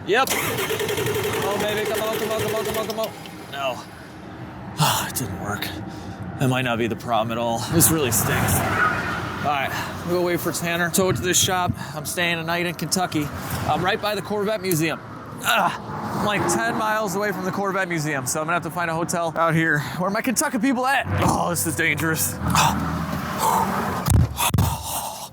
Yep. Oh baby, come on, come on, come on, come on, come on. No. Oh, it didn't work. That might not be the problem at all. This really stinks. All right, we'll wait for Tanner. Tow it to this shop. I'm staying a night in Kentucky. I'm right by the Corvette Museum. I'm like 10 miles away from the Corvette Museum, so I'm gonna have to find a hotel out here. Where are my Kentucky people at? Oh, this is dangerous.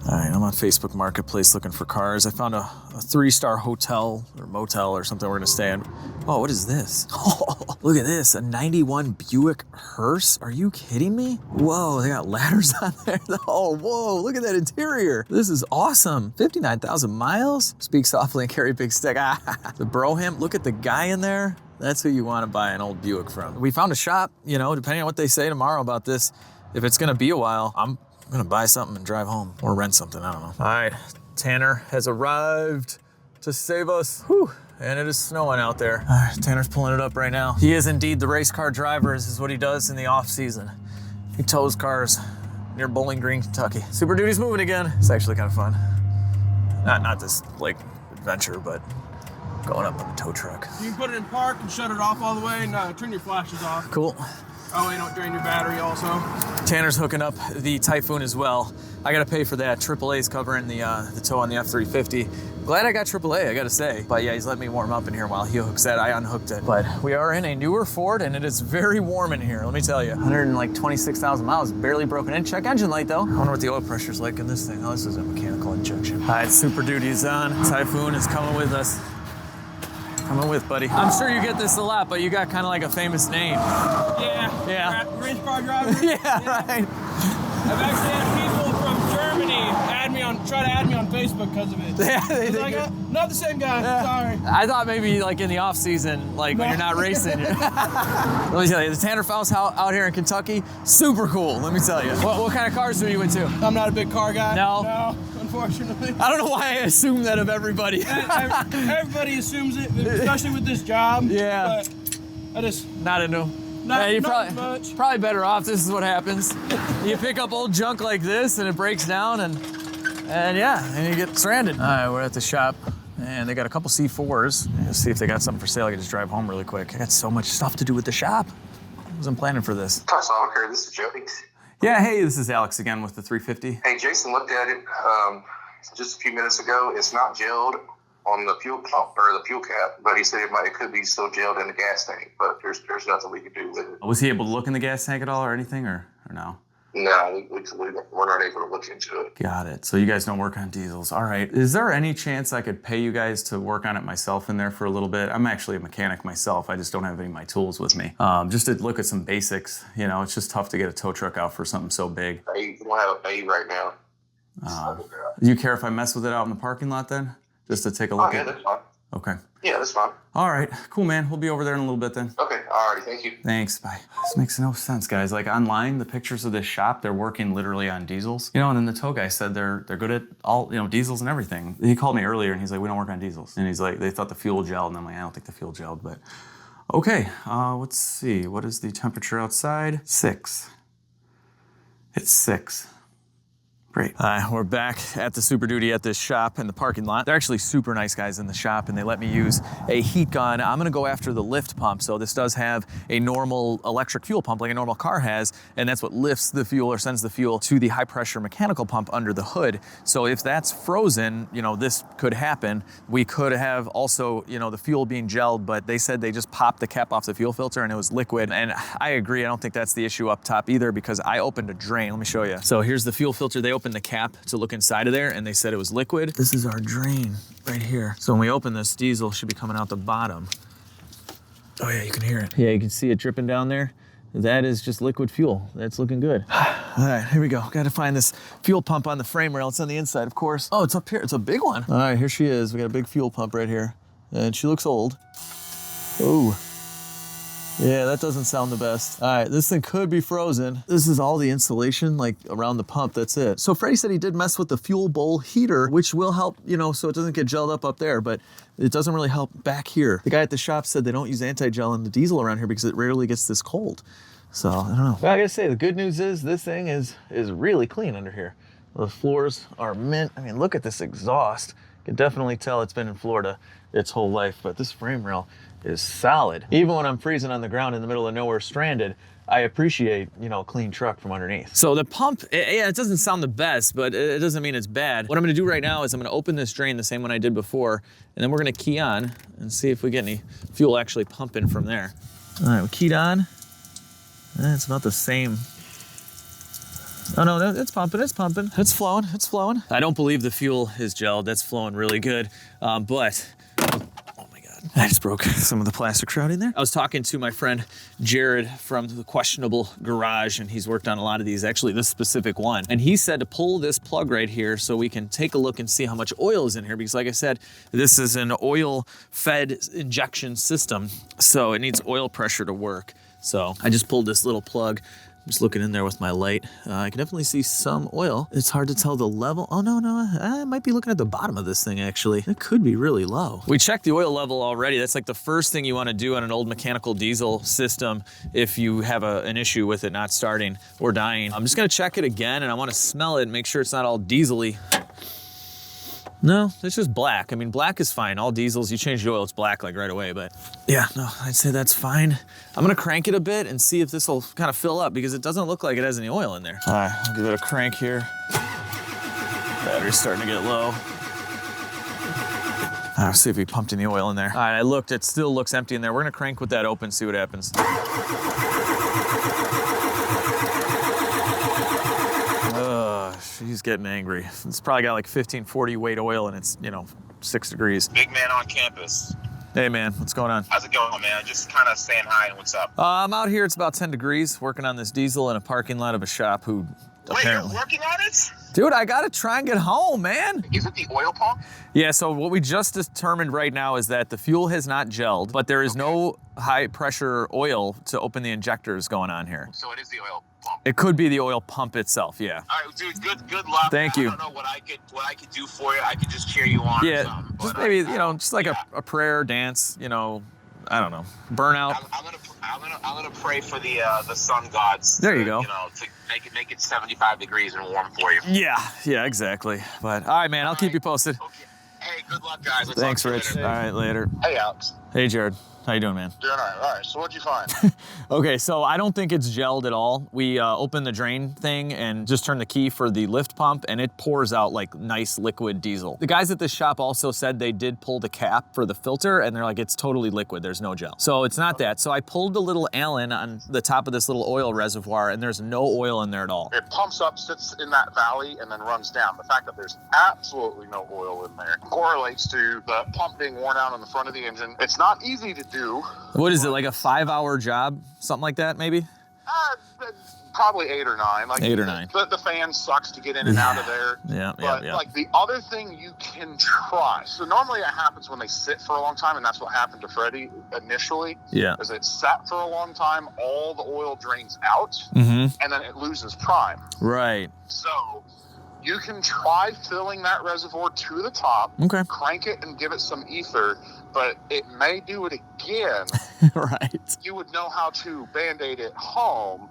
All right, I'm on Facebook Marketplace looking for cars. I found a 3-star hotel or motel or something we're gonna stay in. Oh, what is this? Oh, look at this, a 91 Buick Hearse. Are you kidding me? Whoa, they got ladders on there. Oh, whoa, look at that interior. This is awesome. 59,000 miles. Speak softly and carry a big stick. The Broham, look at the guy in there. That's who you wanna buy an old Buick from. We found a shop, depending on what they say tomorrow about this, if it's gonna be a while, I'm gonna buy something and drive home or rent something, I don't know. All right, Tanner has arrived to save us. Whew. And it is snowing out there. All right, Tanner's pulling it up right now. He is indeed the race car driver. This is what he does in the off season. He tows cars near Bowling Green, Kentucky. Super Duty's moving again. It's actually kind of fun. Not this like adventure, but Going up on the tow truck. You can put it in park and shut it off all the way and turn your flashes off. Cool. Oh, you don't drain your battery also. Tanner's hooking up the Typhoon as well. I gotta pay for that. AAA's covering the tow on the F350. Glad I got AAA, I gotta say. But yeah, he's letting me warm up in here while he hooks that. I unhooked it. But we are in a newer Ford and it is very warm in here, let me tell you. 126,000 miles, barely broken in. Check engine light though. I wonder what the oil pressure's like in this thing. Oh, this is a mechanical injection. All right, Super Duty is on. Typhoon is coming with us. Coming with, buddy. I'm sure you get this a lot, but you got kind of like a famous name. Yeah. Race car driver. Yeah, right. I've actually had people from Germany try to add me on Facebook because of it. Yeah, they think Like, not the same guy. Yeah. Sorry. I thought maybe like in the off season, like when you're not racing. Let me tell you, the Tanner Faust out here in Kentucky, super cool. Let me tell you. What kind of cars are you into? I'm not a big car guy. No, unfortunately. I don't know why I assume that of everybody. Everybody assumes it, especially with this job. Yeah. But I just Not into. not, you're not much. probably better off. This is what happens. You pick up old junk like this and it breaks down and yeah, and you get stranded. All right, we're at the shop and they got a couple C4s. Let's see if they got something for sale. I can just drive home really quick. I got so much stuff to do with the shop. I wasn't planning for this. Carl, this is Joey. Yeah, hey, this is Alex again with the 350. Hey, Jason looked at it just a few minutes ago. It's not gelled on the fuel pump or the fuel cap, but he said it could be still gelled in the gas tank, but there's nothing we can do with it. Was he able to look in the gas tank at all or anything, or no? No, we're not able to look into it. Got it. So you guys don't work on diesels. All right. Is there any chance I could pay you guys to work on it myself in there for a little bit? I'm actually a mechanic myself. I just don't have any of my tools with me. Just to look at some basics. You know, it's just tough to get a tow truck out for something so big. You don't have a pay right now. Do you care if I mess with it out in the parking lot then? Just to take a look yeah, at it? that's fine. Okay. Yeah, that's fine. All right. Cool, man. We'll be over there in a little bit then. Okay, all right, thank you. Thanks, bye. This makes no sense, guys. Like online, the pictures of this shop, they're working literally on diesels. You know, and then the tow guy said they're good at all, you know, diesels and everything. He called me earlier and he's like, we don't work on diesels. And he's like, they thought the fuel gelled. And I'm like, I don't think the fuel gelled, but okay. Let's see. What is the temperature outside? 6. It's 6. Great. We're back at the Super Duty at this shop in the parking lot. They're actually super nice guys in the shop and they let me use a heat gun. I'm gonna go after the lift pump. So this does have a normal electric fuel pump like a normal car has, and that's what lifts the fuel or sends the fuel to the high pressure mechanical pump under the hood. So if that's frozen, you know, this could happen. We could have also, you know, the fuel being gelled, but they said they just popped the cap off the fuel filter and it was liquid. And I agree, I don't think that's the issue up top either because I opened a drain. Let me show you. So here's the fuel filter. They opened the cap to look inside of there and they said it was liquid. This is our drain right here. So when we open this, diesel should be coming out the bottom. Oh yeah, you can hear it. Yeah, you can see it dripping down there. That is just liquid fuel. That's looking good. All right, here we go. Got to find this fuel pump on the frame rail. It's on the inside, of course. Oh, it's up here. It's a big one. All right, here she is. We got a big fuel pump right here. And she looks old. Oh. Yeah, that doesn't sound the best. All right, this thing could be frozen. This is all the insulation like around the pump, that's it. So Freddie said he did mess with the fuel bowl heater, which will help, you know, so it doesn't get gelled up there, but it doesn't really help back here. The guy at the shop said they don't use anti-gel in the diesel around here because it rarely gets this cold. So, I don't know. Well, I gotta say, the good news is this thing is really clean under here. The floors are mint. I mean, look at this exhaust. You can definitely tell it's been in Florida its whole life, but this frame rail is solid. Even when I'm freezing on the ground in the middle of nowhere stranded, I appreciate, you know, a clean truck from underneath. So the pump, yeah, it doesn't sound the best, but it doesn't mean it's bad. What I'm gonna do right now is I'm gonna open this drain the same one I did before, and then we're gonna key on and see if we get any fuel actually pumping from there. All right, we keyed on. It's about the same. Oh no, it's pumping, it's pumping. It's flowing, it's flowing. I don't believe the fuel is gelled. That's flowing really good, but I just broke some of the plastic shrouding there. I was talking to my friend Jared from the Questionable Garage, and he's worked on a lot of these, actually this specific one. And he said to pull this plug right here so we can take a look and see how much oil is in here, because like I said, this is an oil-fed injection system, so it needs oil pressure to work. So I just pulled this little plug. I'm just looking in there with my light. I can definitely see some oil. It's hard to tell the level. Oh, no, I might be looking at the bottom of this thing, actually. It could be really low. We checked the oil level already. That's like the first thing you want to do on an old mechanical diesel system if you have an issue with it not starting or dying. I'm just going to check it again, and I want to smell it and make sure it's not all diesel-y. No, it's just black. I mean, black is fine. All diesels, you change the oil, it's black like right away, but yeah, no, I'd say that's fine. I'm gonna crank it a bit and see if this will kind of fill up because it doesn't look like it has any oil in there. All right, I'll give it a crank here. Battery's starting to get low. All right, see if we pumped any oil in there. All right, I looked, it still looks empty in there. We're gonna crank with that open, see what happens. She's getting angry. It's probably got like 1540 weight oil and it's, 6 degrees. Big man on campus. Hey man, what's going on? How's it going, man? Just kind of saying hi and what's up. I'm out here, it's about 10 degrees, working on this diesel in a parking lot of a shop who apparently... Wait, you're working on it? Dude, I gotta try and get home, man. Is it the oil pump? Yeah, so what we just determined right now is that the fuel has not gelled, but there is no high pressure oil to open the injectors going on here. So it is the oil pump. It could be the oil pump itself, yeah. All right, dude, good luck. Thank you. I don't know what I could do for you. I could just cheer you on. Yeah, or something, just but, maybe, just like a prayer dance, I don't know, burnout. I'm gonna pray for the sun gods. There you go. To make it 75 degrees and warm for you. Yeah, exactly. But all right, man, I'll keep you posted. Okay. Hey, good luck, guys. Let's Thanks, talk to you Rich. later. All right, later. Hey, Alex. Hey, Jared. How you doing, man? Doing all right. All right. So what'd you find? Okay, so I don't think it's gelled at all. We opened the drain thing and just turned the key for the lift pump and it pours out like nice liquid diesel. The guys at the shop also said they did pull the cap for the filter and they're like, it's totally liquid, there's no gel. So it's not that. So I pulled the little Allen on the top of this little oil reservoir and there's no oil in there at all. It pumps up, sits in that valley, and then runs down. The fact that there's absolutely no oil in there correlates to the pump being worn out on the front of the engine. It's not easy to do. What is it, like a 5-hour job? Something like that, maybe? Probably 8 or 9. Like 8 or 9. The fan sucks to get in and out of there. Yeah. Like the other thing you can try. So normally it happens when they sit for a long time, and that's what happened to Freddie initially. Yeah. Is it sat for a long time, all the oil drains out, Mm-hmm. and then it loses prime. Right. So you can try filling that reservoir to the top, Okay. crank it and give it some ether, but it may do it again. Right. You would know how to Band-Aid it home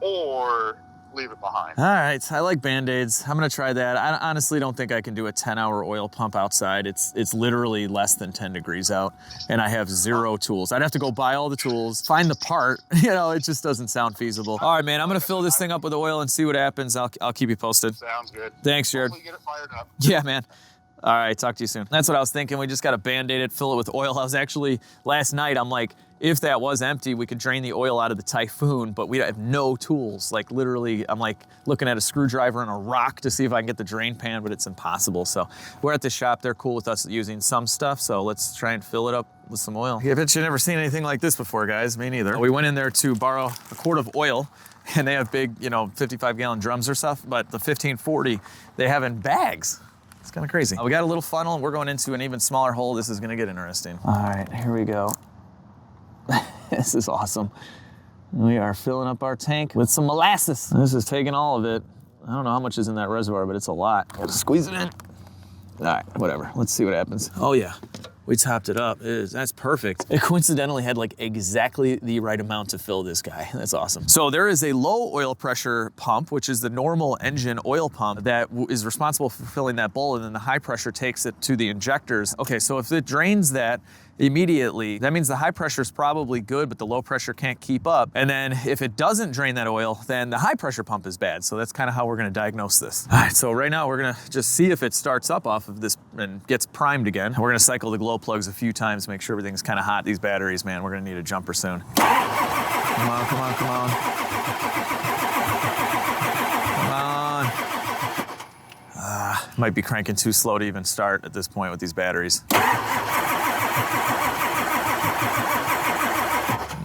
or leave it behind. All right, I like Band-Aids. I'm gonna try that. I honestly don't think I can do a 10-hour oil pump outside. It's literally less than 10 degrees out, and I have 0 tools. I'd have to go buy all the tools, find the part. It just doesn't sound feasible. All right, man, I'm gonna fill this thing up with oil and see what happens. I'll keep you posted. Sounds good. Thanks, Jared. Hopefully get it fired up. Yeah, man. All right, talk to you soon. That's what I was thinking. We just got to Band-Aid it, fill it with oil. I was actually, last night, I'm like, if that was empty, we could drain the oil out of the Typhoon, but we have no tools. Like literally, I'm like looking at a screwdriver and a rock to see if I can get the drain pan, but it's impossible. So we're at the shop. They're cool with us using some stuff. So let's try and fill it up with some oil. I bet you've never seen anything like this before, guys. Me neither. We went in there to borrow a quart of oil, and they have big, 55-gallon drums or stuff, but the 1540, they have in bags. It's kind of crazy. We got a little funnel and we're going into an even smaller hole. This is gonna get interesting. All right, here we go. This is awesome. We are filling up our tank with some molasses. This is taking all of it. I don't know how much is in that reservoir, but it's a lot. Gotta squeeze it in. All right, whatever. Let's see what happens. Oh yeah, we topped it up. That's perfect. It coincidentally had like exactly the right amount to fill this guy. That's awesome. So there is a low oil pressure pump, which is the normal engine oil pump that is responsible for filling that bowl, and then the high pressure takes it to the injectors. Okay, so if it drains that immediately, that means the high pressure is probably good, but the low pressure can't keep up. And then if it doesn't drain that oil, then the high pressure pump is bad. So that's kind of how we're gonna diagnose this. All right, so right now we're gonna just see if it starts up off of this and gets primed again. We're gonna cycle the glow plugs a few times, make sure everything's kind of hot. These batteries, man, we're gonna need a jumper soon. Come on, come on, come on. Come on. Might be cranking too slow to even start at this point with these batteries.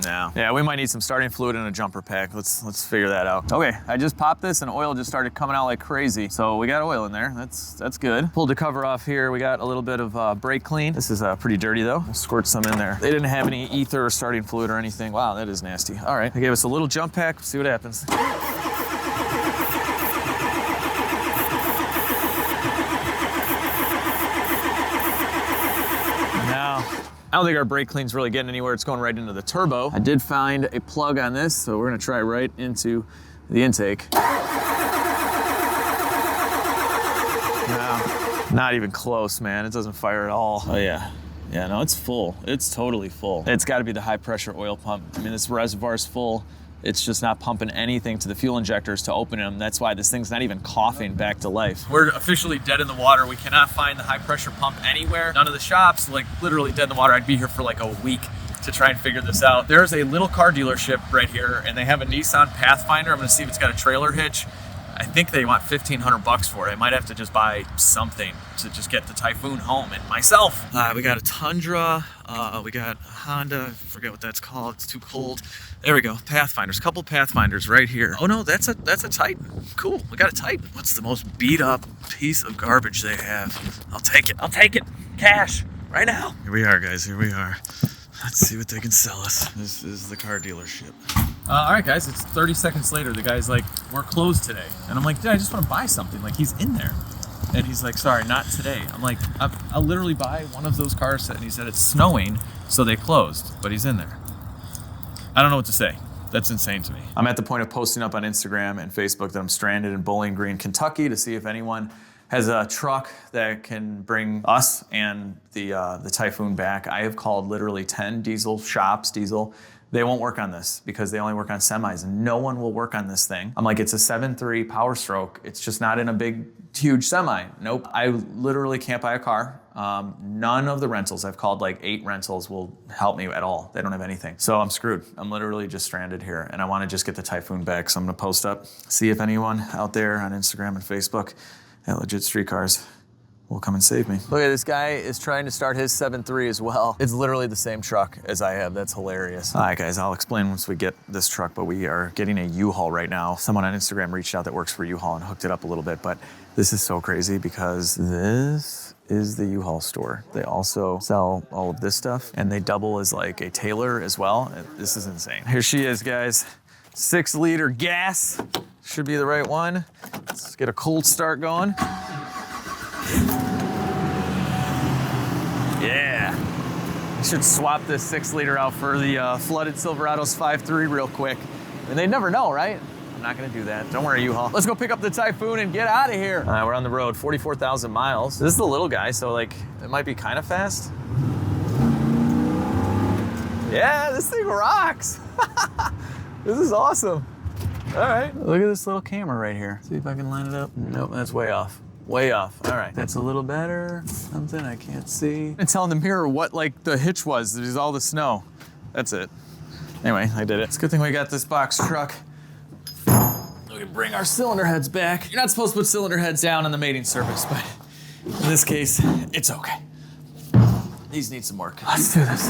No. Yeah, we might need some starting fluid and a jumper pack. Let's figure that out. Okay, I just popped this and oil just started coming out like crazy. So we got oil in there. That's good. Pulled the cover off here. We got a little bit of brake clean. This is pretty dirty though. We'll squirt some in there. They didn't have any ether or starting fluid or anything. Wow, that is nasty. All right, they gave us a little jump pack. See what happens. I don't think our brake clean's really getting anywhere. It's going right into the turbo. I did find a plug on this, so we're gonna try right into the intake. Now, Not even close, man. It doesn't fire at all. Oh yeah. Yeah, no, it's full. It's totally full. It's gotta be the high pressure oil pump. I mean, this reservoir's full. It's just not pumping anything to the fuel injectors to open them. That's why this thing's not even coughing back to life. We're officially dead in the water. We cannot find the high pressure pump anywhere. None of the shops, like literally dead in the water. I'd be here for like a week to try and figure this out. There's a little car dealership right here and they have a Nissan Pathfinder. I'm gonna see if it's got a trailer hitch. I think they want $1,500 for it. I might have to just buy something to just get the Typhoon home and myself. We got a Tundra, we got a Honda, I forget what that's called, it's too cold. There we go, Pathfinders, couple Pathfinders right here. Oh no, that's a Titan, cool, we got a Titan. What's the most beat up piece of garbage they have? I'll take it, cash, right now. Here we are guys, here we are. Let's see what they can sell us. This is the car dealership. All right, guys, it's 30 seconds later. The guy's like, we're closed today. And I'm like, dude, I just want to buy something. Like, he's in there. And he's like, sorry, not today. I'm like, I'll literally buy one of those cars. And he said, it's snowing, so they closed. But he's in there. I don't know what to say. That's insane to me. I'm at the point of posting up on Instagram and Facebook that I'm stranded in Bowling Green, Kentucky to see if anyone has a truck that can bring us and the Typhoon back. I have called literally 10 diesel shops, They won't work on this because they only work on semis and no one will work on this thing. I'm like, it's a 7.3 Power Stroke. It's just not in a big, huge semi. Nope, I literally can't buy a car. None of the rentals, I've called like 8 rentals, will help me at all. They don't have anything. So I'm screwed. I'm literally just stranded here and I wanna just get the Typhoon back. So I'm gonna post up, see if anyone out there on Instagram and Facebook at LegitStreetCars will come and save me. Look at this guy is trying to start his 7.3 as well. It's literally the same truck as I have. That's hilarious. All right, guys, I'll explain once we get this truck, but we are getting a U-Haul right now. Someone on Instagram reached out that works for U-Haul and hooked it up a little bit, but this is so crazy because this is the U-Haul store. They also sell all of this stuff and they double as like a Taylor as well. This is insane. Here she is, guys. 6-liter gas. Should be the right one. Let's get a cold start going. Yeah. I should swap this 6-liter out for the flooded Silverado's 5.3 real quick. And they'd never know, right? I'm not gonna do that. Don't worry, U-Haul. Let's go pick up the Typhoon and get out of here. All right, we're on the road, 44,000 miles. This is the little guy, so like, it might be kind of fast. Yeah, this thing rocks. This is awesome. All right, look at this little camera right here. See if I can line it up. Nope, that's way off. Way off. All right, that's a little better. Something I can't see. And tell in the mirror what like the hitch was. There's all the snow. That's it. Anyway, I did it. It's a good thing we got this box truck. We can bring our cylinder heads back. You're not supposed to put cylinder heads down on the mating surface, but in this case, it's okay. These need some work. Let's do this.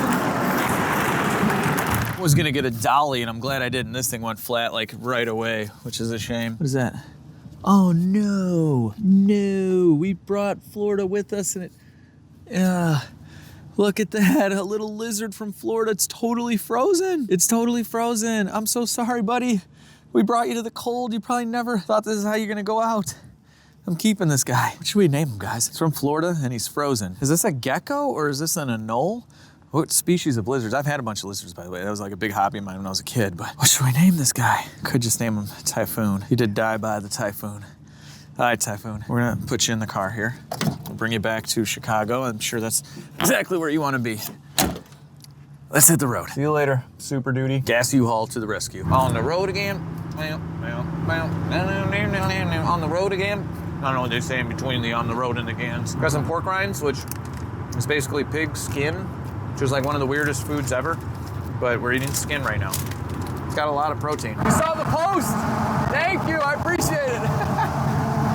I was gonna get a dolly and I'm glad I didn't. This thing went flat like right away, which is a shame. What is that? Oh no, no. We brought Florida with us and look at that, a little lizard from Florida. It's totally frozen. It's totally frozen. I'm so sorry, buddy. We brought you to the cold. You probably never thought this is how you're gonna go out. I'm keeping this guy. What should we name him, guys? He's from Florida and he's frozen. Is this a gecko or is this an anole? What species of lizards? I've had a bunch of lizards, by the way. That was like a big hobby of mine when I was a kid, but what should we name this guy? Could just name him Typhoon. He did die by the Typhoon. All right, Typhoon. We're gonna put you in the car here. We'll bring you back to Chicago. I'm sure that's exactly where you wanna be. Let's hit the road. See you later, Super Duty. Gas U-Haul to the rescue. On the road again. On the road again. I don't know what they say in between the on the road and the gans. Got some pork rinds, which is basically pig skin, which is like one of the weirdest foods ever, but we're eating skin right now. It's got a lot of protein. You saw the post! Thank you, I appreciate it.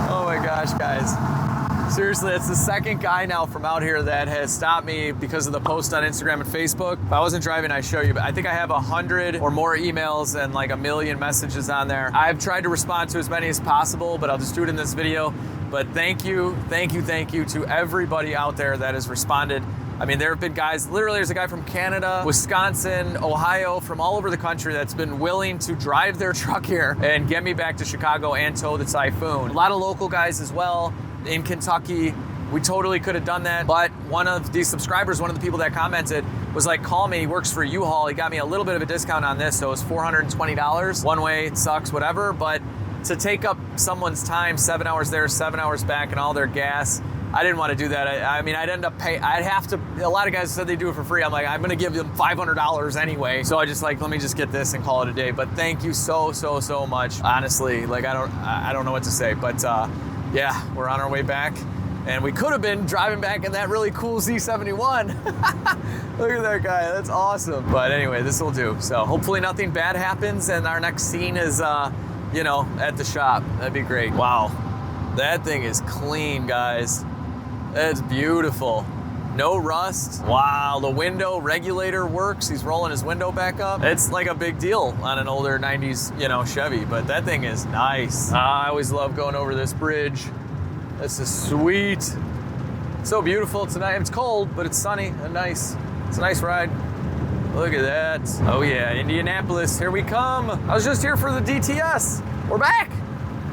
Oh my gosh, guys. Seriously, it's the second guy now from out here that has stopped me because of the post on Instagram and Facebook. If I wasn't driving, I'd show you, but I think I have 100 or more emails and like 1 million messages on there. I've tried to respond to as many as possible, but I'll just do it in this video. But thank you to everybody out there that has responded. I mean, there have been guys, literally there's a guy from Canada, Wisconsin, Ohio, from all over the country that's been willing to drive their truck here and get me back to Chicago and tow the Typhoon. A lot of local guys as well in Kentucky. We totally could have done that, but one of these subscribers, one of the people that commented was like, call me, he works for U-Haul. He got me a little bit of a discount on this, so it was $420. One way, it sucks, whatever, but to take up someone's time, 7 hours there, 7 hours back, and all their gas, I didn't want to do that. I mean, I'd end up paying, I'd have to, a lot of guys said they do it for free. I'm like, I'm going to give them $500 anyway. So I just like, let me just get this and call it a day. But thank you so much. Honestly, like, I don't know what to say, but yeah, we're on our way back. And we could have been driving back in that really cool Z71. Look at that guy, that's awesome. But anyway, this will do. So hopefully nothing bad happens and our next scene is, you know, at the shop. That'd be great. Wow, that thing is clean, guys. That's beautiful. No rust. Wow, the window regulator works. He's rolling his window back up. It's like a big deal on an older 90s, you know, Chevy, but that thing is nice. I always love going over this bridge. This is sweet. So beautiful tonight. It's cold, but it's sunny and nice. It's a nice ride. Look at that. Oh yeah, Indianapolis, here we come. I was just here for the DTS. We're back.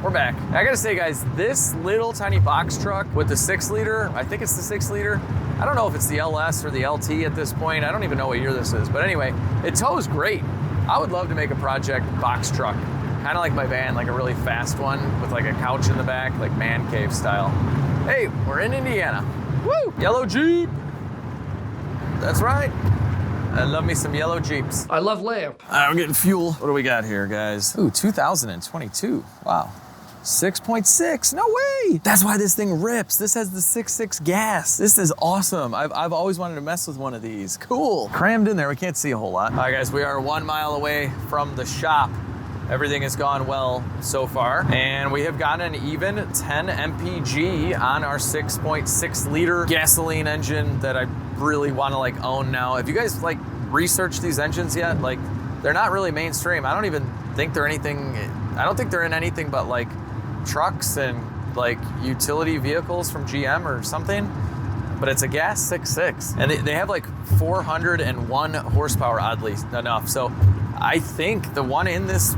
We're back. I gotta say, guys, this little tiny box truck with the 6-liter, I think it's the 6-liter. I don't know if it's the LS or the LT at this point. I don't even know what year this is. But anyway, it tows great. I would love to make a project box truck. Kind of like my van, like a really fast one with like a couch in the back, like man cave style. Hey, we're in Indiana. Woo! Yellow Jeep. That's right. I love me some yellow Jeeps. I love lamp. All right, we're getting fuel. What do we got here, guys? Ooh, 2022. Wow. 6.6, no way. That's why this thing rips. This has the 6.6 gas. This is awesome. I've always wanted to mess with one of these. Cool. Crammed in there, we can't see a whole lot. All right, guys, we are 1 mile away from the shop. Everything has gone well so far. And we have gotten an even 10 mpg on our 6.6 liter gasoline engine that I really want to like own now. Have you guys like researched these engines yet? Like, they're not really mainstream. I don't even think they're anything, I don't think they're in anything but like trucks and like utility vehicles from GM or something. But it's a gas 6.6. And they have like 401 horsepower, oddly enough. So I think the one in this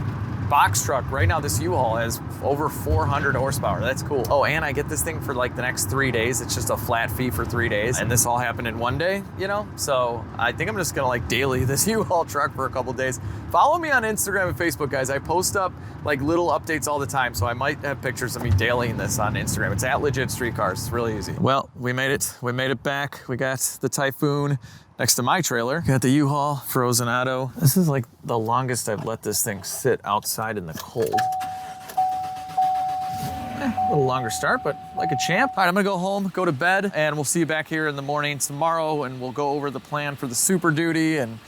box truck right now, this U-Haul has over 400 horsepower. That's cool. Oh, and I get this thing for like the next 3 days. It's just a flat fee for 3 days. And this all happened in 1 day, you know? So I think I'm just gonna like daily this U-Haul truck for a couple days. Follow me on Instagram and Facebook, guys. I post up like little updates all the time. So I might have pictures of me dailying this on Instagram. It's at LegitStreetCars. It's really easy. Well, we made it. We made it back. We got the Typhoon next to my trailer. Got the U-Haul, frozen auto. This is like the longest I've let this thing sit outside in the cold. A little longer start, but like a champ. All right, I'm gonna go home, go to bed, and we'll see you back here in the morning tomorrow, and we'll go over the plan for the Super Duty and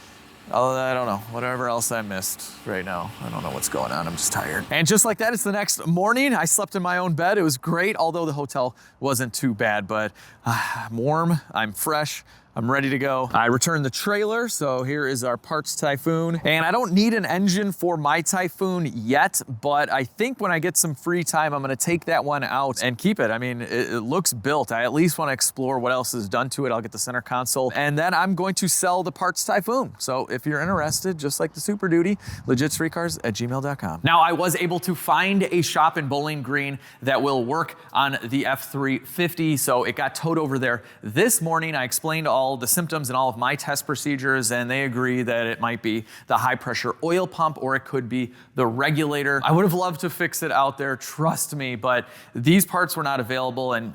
I don't know, whatever else I missed right now. I don't know what's going on, I'm just tired. And just like that, it's the next morning. I slept in my own bed. It was great, although the hotel wasn't too bad, but I'm warm, I'm fresh, I'm ready to go. I returned the trailer, so here is our parts Typhoon. And I don't need an engine for my Typhoon yet, but I think when I get some free time, I'm gonna take that one out and keep it. I mean, it looks built. I at least wanna explore what else is done to it. I'll get the center console, and then I'm going to sell the parts Typhoon. So if you're interested, just like the Super Duty, LegitStreetCars@gmail.com. Now, I was able to find a shop in Bowling Green that will work on the F350, so it got towed over there this morning. I explained all the symptoms and all of my test procedures, and they agree that it might be the high pressure oil pump or it could be the regulator. I would have loved to fix it out there, trust me, but these parts were not available, and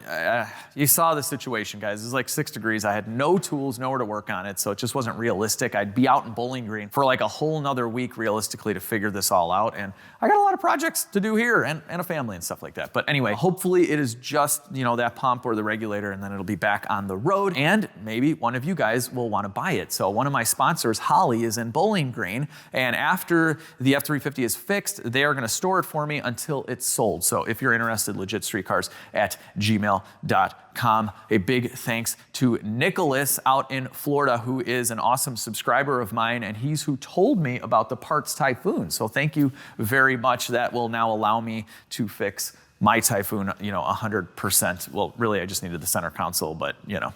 you saw the situation, guys. It was like 6 degrees. I had no tools, nowhere to work on it, so it just wasn't realistic. I'd be out in Bowling Green for like a whole nother week realistically to figure this all out, and I got a lot of projects to do here and a family and stuff like that. But anyway, hopefully it is just, you know, that pump or the regulator, and then it'll be back on the road, and maybe one of you guys will want to buy it. So one of my sponsors, Holly, is in Bowling Green, and after the F350 is fixed, they are going to store it for me until it's sold. So if you're interested, LegitStreetCars@gmail.com. A big thanks to Nicholas out in Florida, who is an awesome subscriber of mine, and he's who told me about the parts Typhoon. So thank you very much. That will now allow me to fix my Typhoon, you know, 100%. Well, really, I just needed the center console, but you know.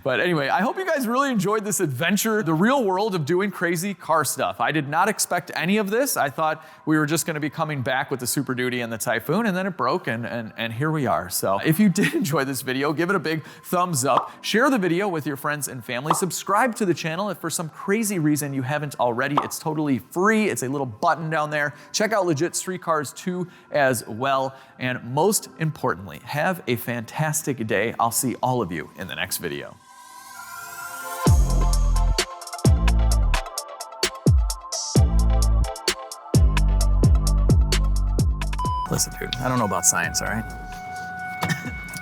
But anyway, I hope you guys really enjoyed this adventure, the real world of doing crazy car stuff. I did not expect any of this. I thought we were just gonna be coming back with the Super Duty and the Typhoon, and then it broke, and here we are. So if you did enjoy this video, give it a big thumbs up, share the video with your friends and family, subscribe to the channel if for some crazy reason you haven't already. It's totally free. It's a little button down there. Check out Legit Street Cars 2 as well. and most importantly, have a fantastic day. I'll see all of you in the next video. Listen, dude, I don't know about science, all right?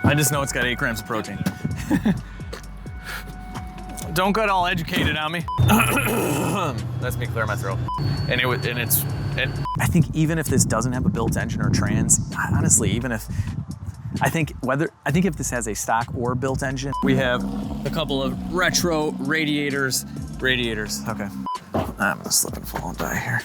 I just know it's got 8 grams of protein. Don't get all educated on me. That's me clear my throat. And I think even if this doesn't have a built engine or trans, honestly, I think if this has a stock or built engine, we have a couple of retro radiators. Okay. I'm gonna slip and fall and die here.